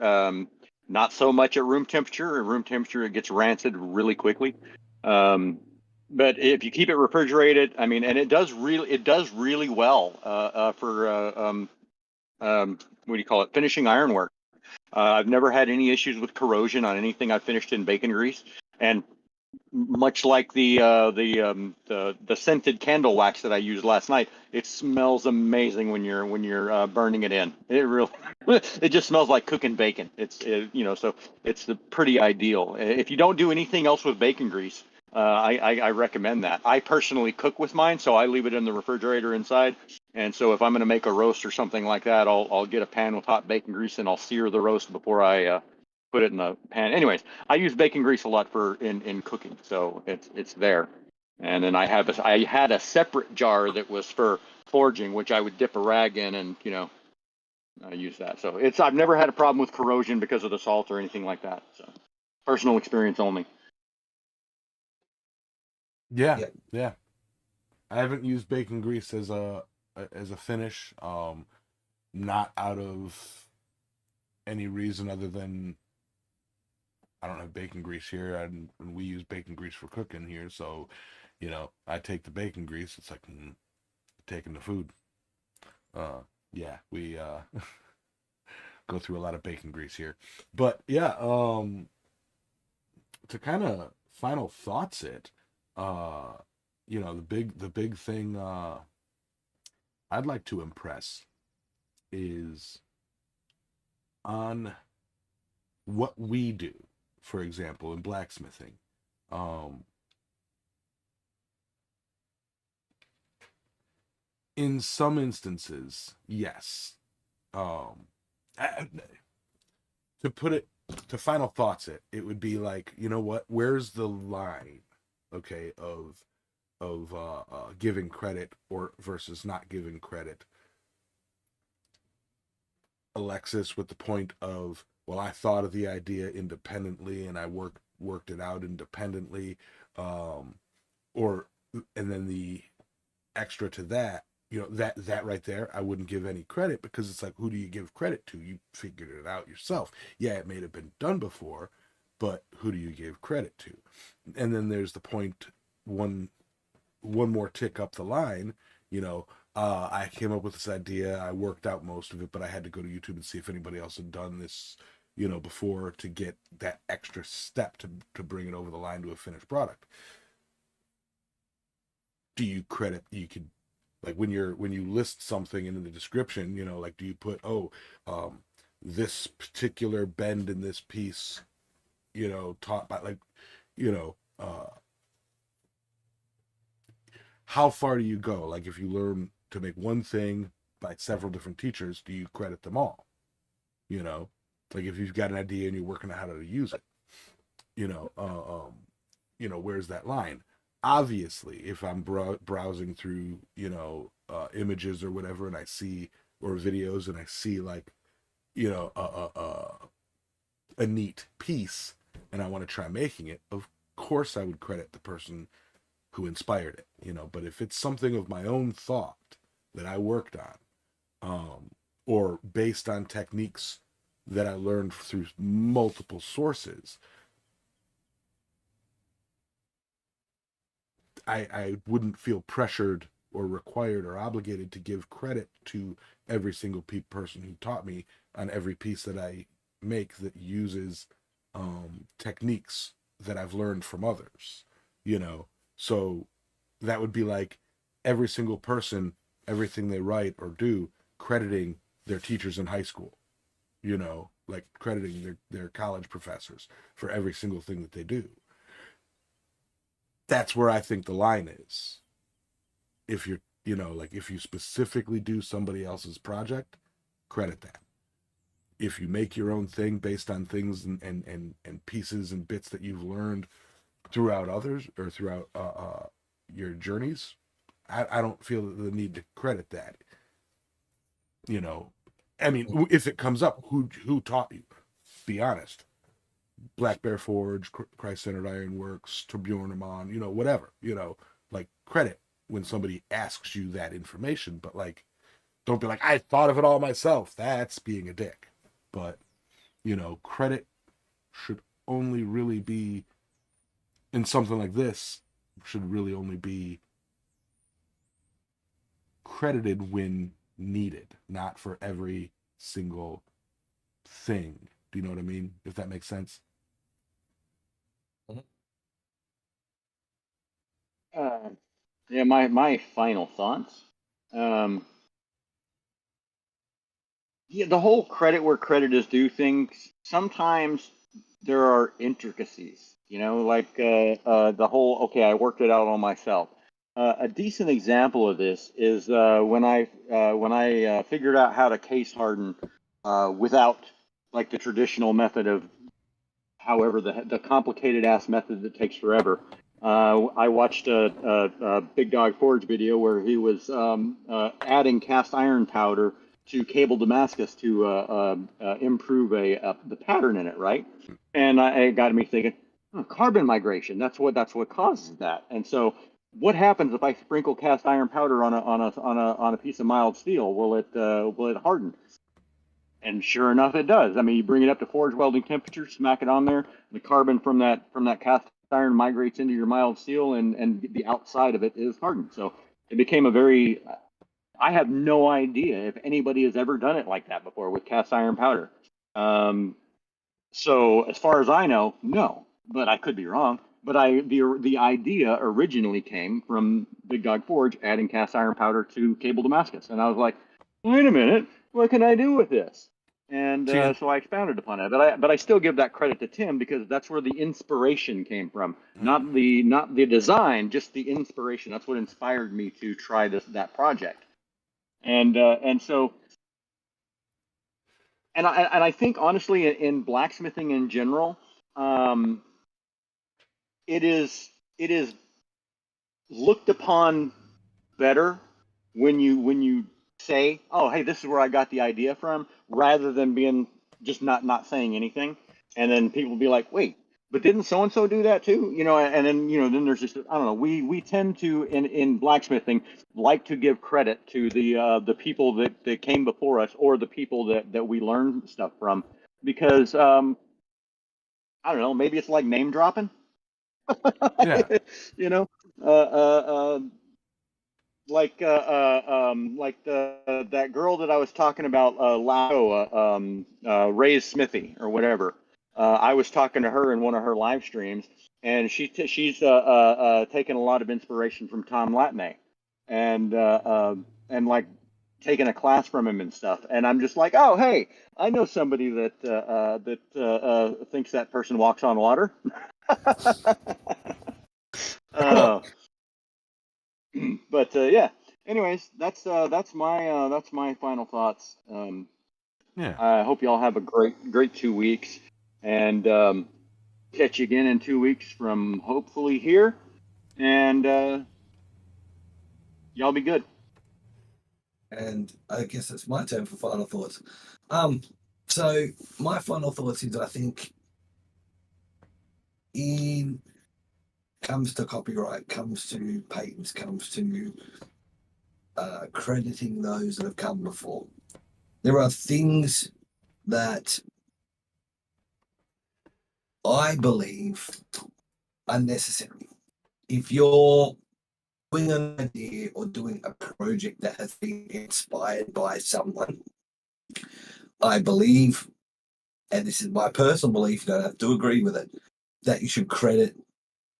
Not so much at room temperature. At room temperature, it gets rancid really quickly. But if you keep it refrigerated, and it does really well for what do you call it? Finishing ironwork. I've never had any issues with corrosion on anything I've finished in bacon grease, and much like the scented candle wax that I used last night, it smells amazing when you're burning it in. It really it just smells like cooking bacon. So it's pretty ideal. If you don't do anything else with bacon grease, I recommend that. I personally cook with mine, so I leave it in the refrigerator inside. And so if I'm going to make a roast or something like that, I'll get a pan with hot bacon grease and I'll sear the roast before I put it in the pan. Anyways, I use bacon grease a lot in cooking, so it's there. And then I had a separate jar that was for forging, which I would dip a rag in and use that. So I've never had a problem with corrosion because of the salt or anything like that. So personal experience only. Yeah. Yeah. Yeah. I haven't used bacon grease as a finish, not out of any reason other than I don't have bacon grease here, and we use bacon grease for cooking here. So, I take the bacon grease. It's like taking the food. Yeah, we go through a lot of bacon grease here, but yeah, to kind of final thoughts the big thing I'd like to impress is on what we do, for example, in blacksmithing. In some instances, yes. To put it, to final thoughts it would be like, you know what, where's the line, okay, of giving credit or versus not giving credit. Alexis with the point of, well, I thought of the idea independently and I worked it out independently, or and then the extra to that, that right there, I wouldn't give any credit, because it's like, who do you give credit to? You figured it out yourself. Yeah, it may have been done before, but who do you give credit to? And then there's the point, one one more tick up the line, you know, I came up with this idea. I worked out most of it, but I had to go to YouTube and see if anybody else had done this, you know, before, to get that extra step to bring it over the line to a finished product. Do you credit? You could, like, when you list something in the description, you know, like, do you put, this particular bend in this piece, you know, taught by, like, you know, how far do you go? Like, if you learn to make one thing by several different teachers, do you credit them all? You know, like, if you've got an idea and you're working out how to use it, you know, where's that line? Obviously, if I'm browsing through, you know, images or whatever, and I see, or videos, and I see, like, you know, a neat piece, and I want to try making it, of course I would credit the person who inspired it, you know. But if it's something of my own thought that I worked on, or based on techniques that I learned through multiple sources, I wouldn't feel pressured or required or obligated to give credit to every single person who taught me on every piece that I make that uses techniques that I've learned from others, you know. So that would be like every single person, everything they write or do, crediting their teachers in high school, you know, like crediting their college professors for every single thing that they do. That's where I think the line is. If you're, you know, like, if you specifically do somebody else's project, credit that. If you make your own thing based on things and pieces and bits that you've learned throughout others, or throughout your journeys, I don't feel the need to credit that. You know, I mean, if it comes up, who taught you? Be honest. Black Bear Forge, Christ-Centered Ironworks, Torbjorn, you know, whatever, you know, like, credit when somebody asks you that information, but, like, don't be like, I thought of it all myself. That's being a dick. But, you know, credit should only really be, in something like this, should really only be credited when needed, not for every single thing. Do you know what I mean? If that makes sense. Yeah, my final thoughts. Um, yeah, the whole credit where credit is due thing. Sometimes there are intricacies, you know, like the whole, okay, I worked it out on myself. A decent example of this is when I figured out how to case harden without, like, the traditional method of, however, the complicated ass method that takes forever. I watched a Big Dog Forge video where he was adding cast iron powder to cable Damascus to improve the pattern in it, right? And it got me thinking, oh, carbon migration. That's what causes that. And so, what happens if I sprinkle cast iron powder on a piece of mild steel? Will it harden? And sure enough, it does. I mean, you bring it up to forge welding temperature, smack it on there, the carbon from that cast iron migrates into your mild steel, and the outside of it is hardened. So it became a very. I have no idea if anybody has ever done it like that before with cast iron powder. So as far as I know, no, but I could be wrong. But the idea originally came from Big Dog Forge adding cast iron powder to cable Damascus, and I was like, wait a minute, what can I do with this? And See, so I expounded upon it. But I still give that credit to Tim, because that's where the inspiration came from, not the design, just the inspiration. That's what inspired me to try that project. And so, and I think, honestly, in blacksmithing in general, um, it is looked upon better when you say, oh, hey, this is where I got the idea from, rather than being just not saying anything, and then people be like, wait, but didn't so and so do that too? And then then there's just, I don't know. We tend to, in blacksmithing, like to give credit to the people that came before us, or the people that we learned stuff from, because I don't know, maybe it's like name dropping. Yeah. You know, uh, uh, uh, like the that girl that I was talking about Ray's Smithy or whatever. I was talking to her in one of her live streams, and she's taken a lot of inspiration from Tom Latney, and like taking a class from him and stuff. And I'm just like, oh hey, I know somebody that thinks that person walks on water. uh, but yeah. Anyways, that's my final thoughts. Yeah. I hope y'all have a great 2 weeks, and catch you again in 2 weeks from hopefully here, and y'all be good. And I guess it's my turn for final thoughts. So my final thoughts is I think in comes to copyright, comes to patents, comes to crediting those that have come before. There are things that I believe are necessary. If you're doing an idea or doing a project that has been inspired by someone, I believe, and this is my personal belief, you don't have to agree with it, that you should credit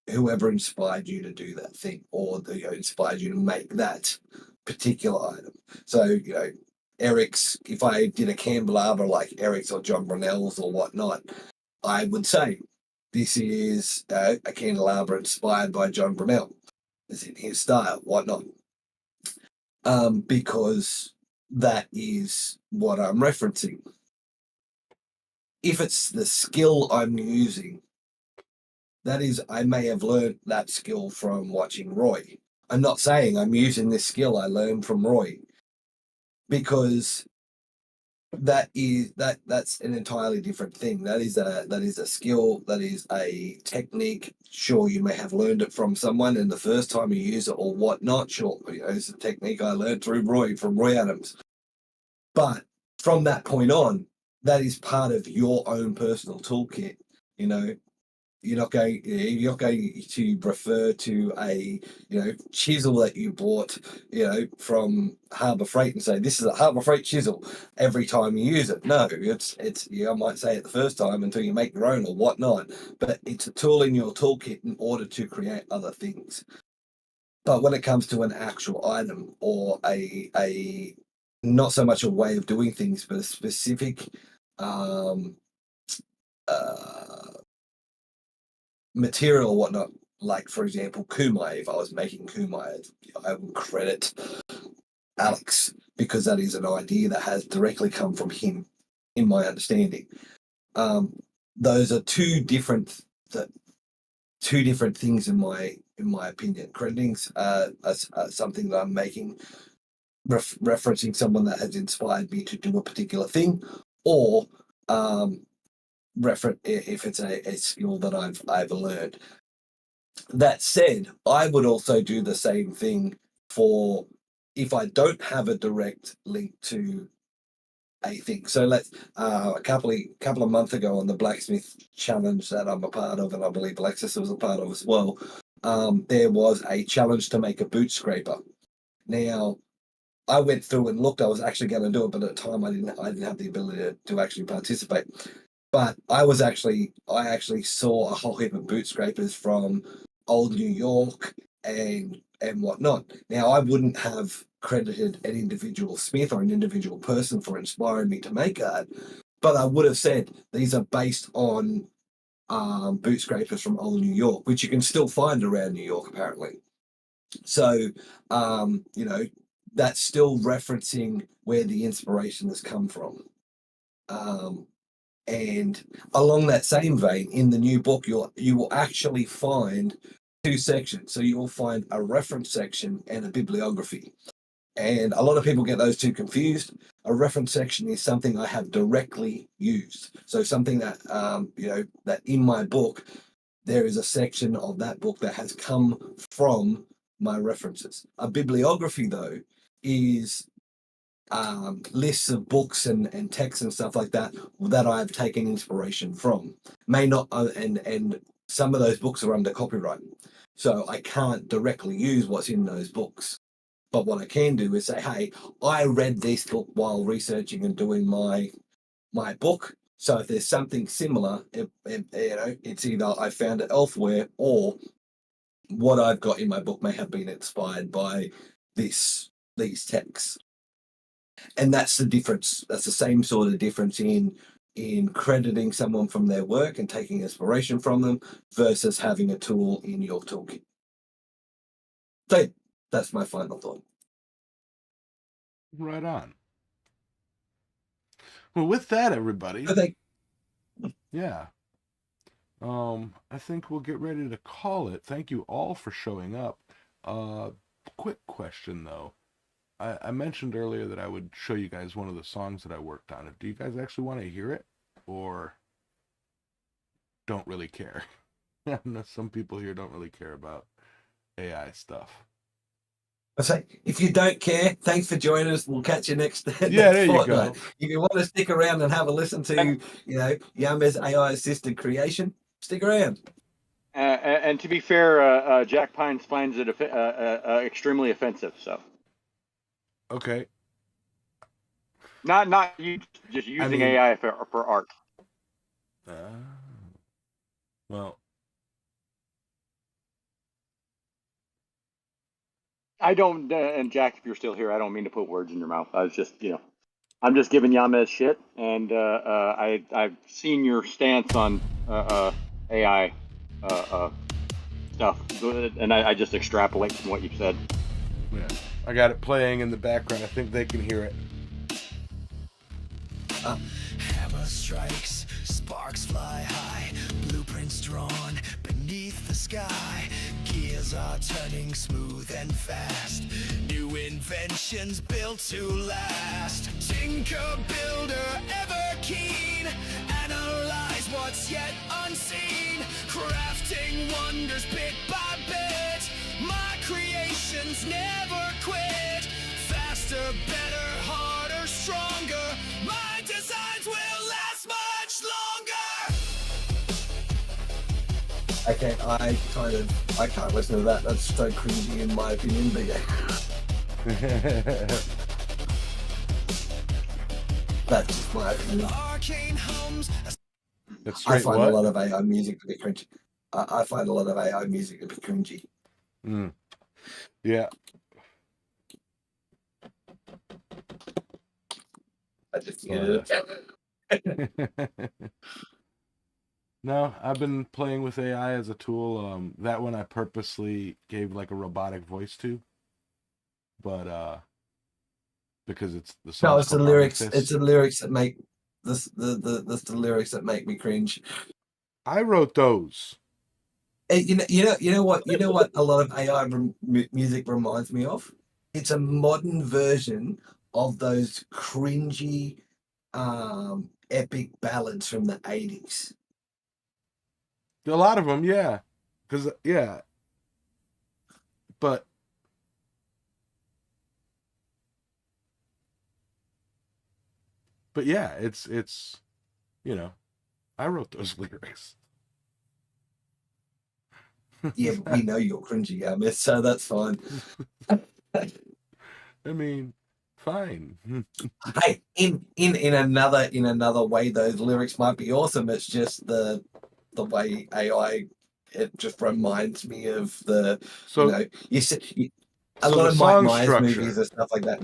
whoever inspired you to do that thing or inspired you to make that particular item. So, Eric's, if I did a candelabra like Eric's or John Brunel's or whatnot, I would say this is a candelabra inspired by John Brunel. It's in his style, whatnot. Because that is what I'm referencing. If it's the skill I'm using, that is, I may have learned that skill from watching Roy. I'm not saying I'm using this skill I learned from Roy, because that's an entirely different thing. That is a skill, that is a technique. Sure, you may have learned it from someone, and the first time you use it or whatnot, sure, it's a technique I learned through Roy, from Roy Adams. But from that point on, that is part of your own personal toolkit. You know, you're not going to refer to a chisel that you bought from Harbour Freight and say this is a Harbour Freight chisel every time you use it. No, it's I might say it the first time until you make your own or whatnot, but it's a tool in your toolkit in order to create other things. But when it comes to an actual item or a not so much a way of doing things, but a specific um, uh, material or whatnot, like for example, kumai. If I was making kumai, I would credit Alex, because that is an idea that has directly come from him, in my understanding. Those are two different things in my opinion. Crediting's something that I'm making, referencing someone that has inspired me to do a particular thing, or if it's a skill that I've learned. That said, I would also do the same thing for if I don't have a direct link to a thing. So let's a couple of months ago on the blacksmith challenge that I'm a part of, and I believe Alexis was a part of as well. There was a challenge to make a boot scraper. Now, I went through and looked. I was actually going to do it, but at the time I didn't have the ability to actually participate. But I actually saw a whole heap of boot scrapers from old New York and whatnot. Now, I wouldn't have credited an individual smith or an individual person for inspiring me to make that, but I would have said these are based on boot scrapers from old New York, which you can still find around New York apparently. So, that's still referencing where the inspiration has come from. And along that same vein, in the new book, you will actually find two sections. So you will find a reference section and a bibliography. And a lot of people get those two confused. A reference section is something I have directly used. So something that that in my book, there is a section of that book that has come from my references. A bibliography, though, is lists of books and texts and stuff like that I've taken inspiration from. May not and some of those books are under copyright, so I can't directly use what's in those books. But what I can do is say, hey, I read this book while researching and doing my book. So if there's something similar, it's either I found it elsewhere or what I've got in my book may have been inspired by these texts. And that's the difference. That's the same sort of difference in crediting someone from their work and taking inspiration from them versus having a tool in your toolkit. So that's my final thought. Right on. Well, with that, everybody. I think. Yeah. I think we'll get ready to call it. Thank you all for showing up. Quick question though. I mentioned earlier that I would show you guys one of the songs that I worked on. Do you guys actually want to hear it, or don't really care? I know some people here don't really care about AI stuff. I say, if you don't care, thanks for joining us. We'll catch you next. Yeah, there you go. If you want to stick around and have a listen to, Yama's AI assisted creation, stick around. And to be fair, Jack Pines finds it extremely offensive. So. Okay. Not you just using AI for art. Well, I don't. And Jack, if you're still here, I don't mean to put words in your mouth. I was just, I'm just giving Yamez shit, and I've seen your stance on AI stuff, and I just extrapolate from what you've said. Yeah, I got it playing in the background. I think they can hear it. Hammer strikes, sparks fly high, blueprints drawn beneath the sky. Gears are turning smooth and fast, new inventions built to last. Tinker, builder, ever keen, analyze what's yet unseen, crafting wonders bit by bit. My creations never quit, faster, better, harder, stronger. My designs will last much longer. Okay, I can't listen to that. That's so cringy in my opinion, but yeah. That's just my opinion. Arcane hums. That's straight. I find what? a lot of AI music to be cringy. I find a lot of AI music to be cringy. Yeah. I just get it. No, I've been playing with AI as a tool. That one I purposely gave like a robotic voice to, but because it's the song. No, it's the lyrics. It's the lyrics that make the lyrics that make me cringe. I wrote those. You know what a lot of AI music reminds me of? It's a modern version of those cringy epic ballads from the 80s. A lot of them, yeah. Because, yeah. But yeah, it's I wrote those lyrics. Yeah, but we know you're cringy, Miss, so that's fine. I mean, fine. Hey, in another way, those lyrics might be awesome. It's just the way AI, it just reminds me of a lot of Mike Myers movies and stuff like that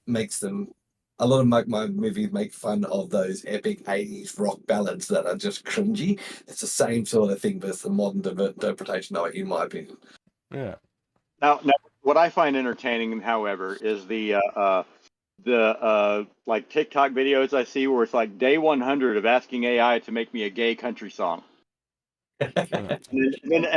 makes them. A lot of Mike Myers movies make fun of those epic 80s rock ballads that are just cringy. It's the same sort of thing, but it's the modern interpretation of it, in my opinion. Yeah. Now, what I find entertaining, however, is the like TikTok videos I see where it's like day 100 of asking AI to make me a gay country song. and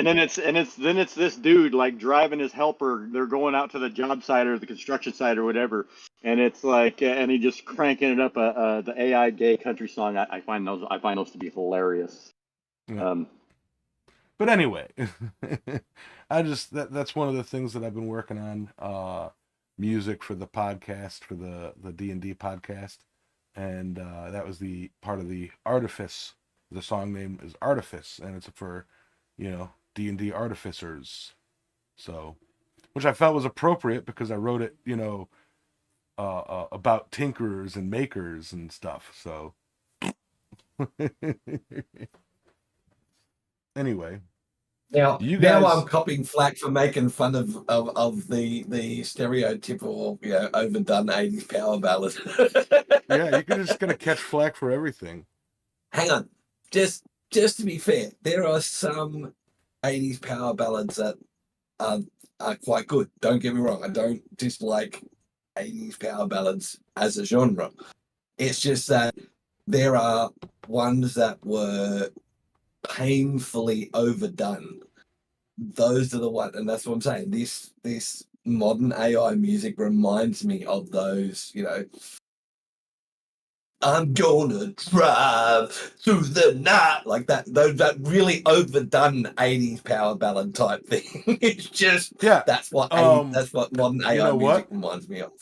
then it's this dude like driving his helper. They're going out to the job site or the construction site or whatever, and it's like and he just cranking it up the AI gay country song. I find those to be hilarious. Yeah. But anyway, that's one of the things that I've been working on. Music for the podcast, for the D&D podcast, and that was the part of the Artifice. The song name is Artifice, and it's for D&D artificers. So, which I felt was appropriate because I wrote it, about tinkerers and makers and stuff. So, anyway, Now, you now guys, I'm copying flack for making fun of the stereotypical, overdone 80s power ballad. yeah, you're just gonna catch flack for everything. Hang on, just to be fair, there are some 80s power ballads that are quite good. Don't get me wrong. I don't dislike 80s power ballads as a genre. It's just that there are ones that were painfully overdone. Those are the ones, and that's what I'm saying. This modern AI music reminds me of those, I'm gonna drive through the night, like that really overdone 80s power ballad type thing. It's just Yeah. that's what modern You AI know music what? reminds me of.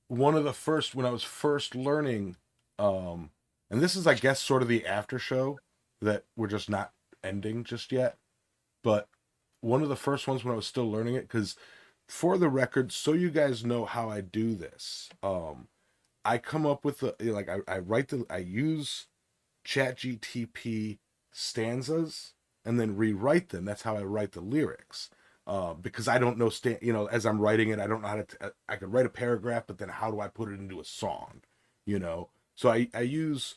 One of the first, when I was first learning, and this is, I guess, sort of the after show that we're just not ending just yet, but one of the first ones when I was still learning it, because for the record, so you guys know how I do this, I come up with I use ChatGTP stanzas and then rewrite them. That's how I write the lyrics. Because I don't know, as I'm writing it, I don't know how to. I could write a paragraph, but then how do I put it into a song? So I use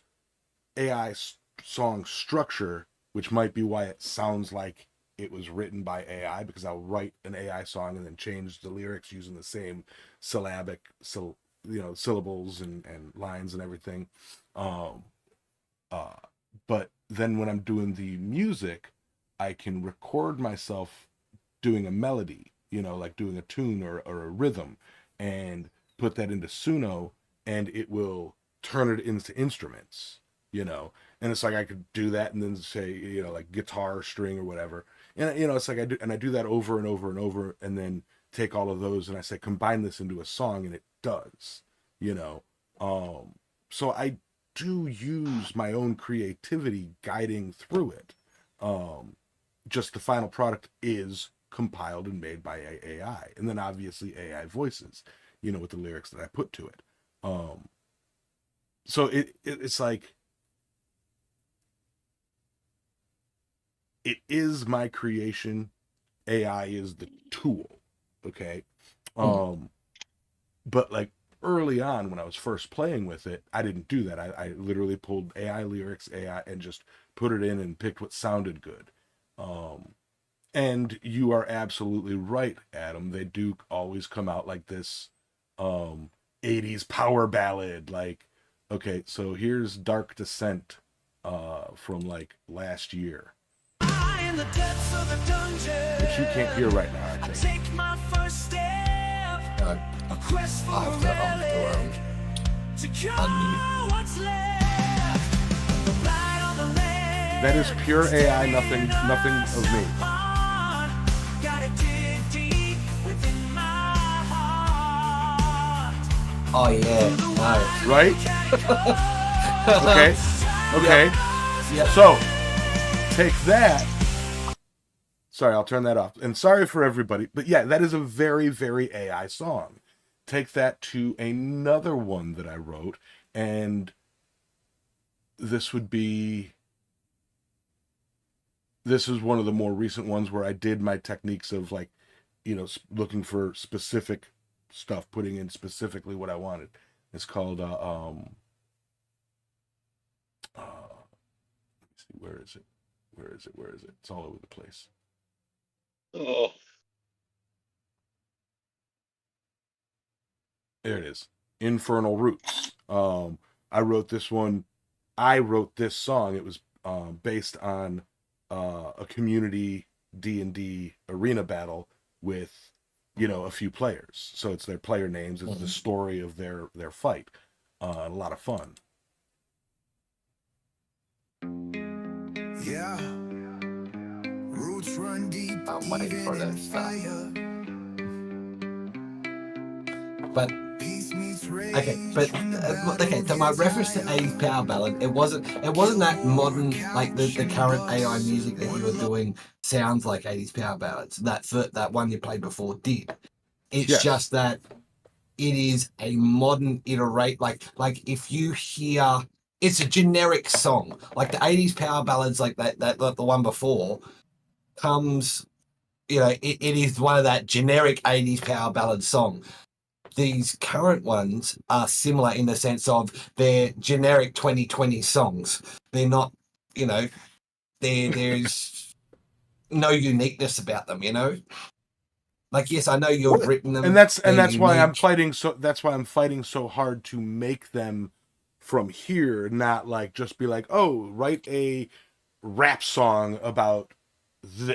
AI song structure, which might be why it sounds like it was written by AI, because I'll write an AI song and then change the lyrics using the same syllables and lines and everything. Um, but then when I'm doing the music, I can record myself doing a melody, like doing a tune or a rhythm, and put that into Suno, and it will turn it into instruments, and it's like I could do that and then say, like guitar string or whatever. And, it's like I do that over and over and over, and then take all of those and I say, combine this into a song, and it does, you know. So I do use my own creativity guiding through it. Just the final product is compiled and made by AI, and then obviously AI voices, with the lyrics that I put to it. So it's like, it is my creation. AI is the tool. Okay. But like early on when I was first playing with it, I didn't do that. I literally pulled AI lyrics, AI, and just put it in and picked what sounded good. And you are absolutely right, Adam. They do always come out like this 80s power ballad. Like, okay, so here's Dark Descent from like last year. Which you can't hear right now, I think. No, I'll have to unmute. That is pure AI, nothing of me. Oh yeah, nice. Right? Okay. Yep. So, take that. Sorry, I'll turn that off. And sorry for everybody. But yeah, that is a very, very AI song. Take that to another one that I wrote. And this is one of the more recent ones where I did my techniques of like, looking for specific stuff, putting in specifically what I wanted. It's called, let me see, where is it? It's all over the place. Oh, There it is. Infernal Roots. I wrote this one. I wrote this song. It was based on a community D&D arena battle with, a few players. So it's their player names. It's the story of their fight. A lot of fun. Yeah. Roots run deep, I'm waiting for even that in stuff. fire. But Peace meets Okay, but okay. So my reference to 80s power ballad, it wasn't that modern, like the current AI music that you were doing sounds like 80s power ballads. That one you played before did. It's Yes. just that it is a modern iterate. Like if you hear, it's a generic song. Like the 80s power ballads, like that the one before, comes. You know, it is one of that generic 80s power ballad song. These current ones are similar in the sense of they're generic 2020 songs. They're not, you know, there's no uniqueness about them, you know? Like, yes, I know you've written them. And that's they're why I'm unique. fighting so hard to make them from here, not like just be like, oh, write a rap song about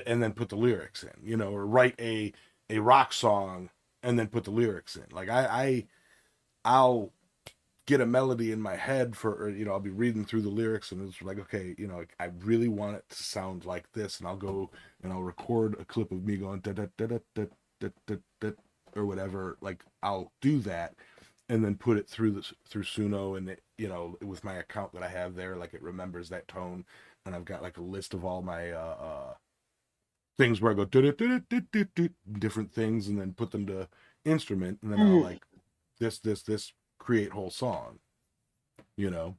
and then put the lyrics in, you know, or write a rock song and then put the lyrics in. Like I'll get a melody in my head or, you know, I'll be reading through the lyrics and it's like, okay, you know, I really want it to sound like this, and I'll go and I'll record a clip of me going da da da da da da da da or whatever. Like I'll do that and then put it through Suno, and it, you know, with my account that I have there, like it remembers that tone, and I've got like a list of all my things where I go different things and then put them to instrument, and then I'll like this create whole song, you know.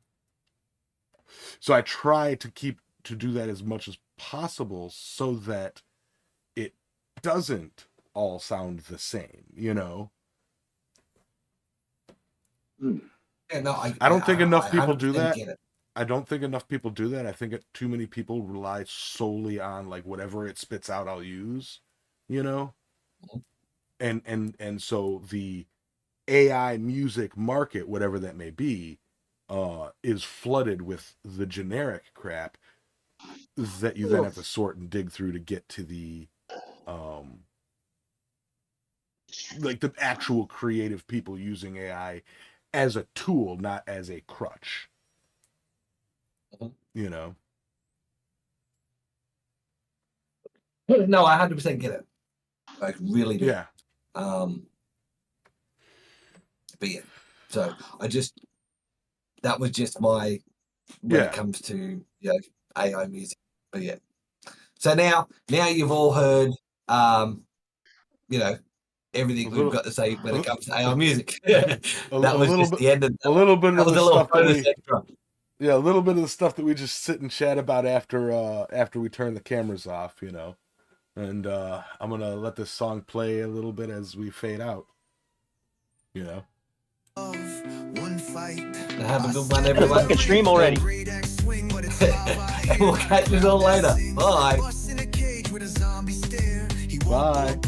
So I try to do that as much as possible so that it doesn't all sound the same, you know. Yeah, no, I don't think enough people do 100% that. get it. I don't think enough people do that. I think too many people rely solely on like whatever it spits out, I'll use, you know. And so the AI music market, whatever that may be, is flooded with the generic crap that you then have to sort and dig through to get to the like the actual creative people using AI as a tool, not as a crutch. You know. No, I 100% get it. I really do. Yeah. But yeah, so that was just my when it comes to, you know, AI music. But yeah, so now you've all heard, you know, everything we've got to say when it comes to AI music. That was just the end of a little bit that of was the a little stuff that bonus we extra. Yeah, a little bit of the stuff that we just sit and chat about after we turn the cameras off, you know. And I'm gonna let this song play a little bit as we fade out. You know. Have a good one, everyone. Fucking stream already. And we'll catch you all later. Bye. Bye.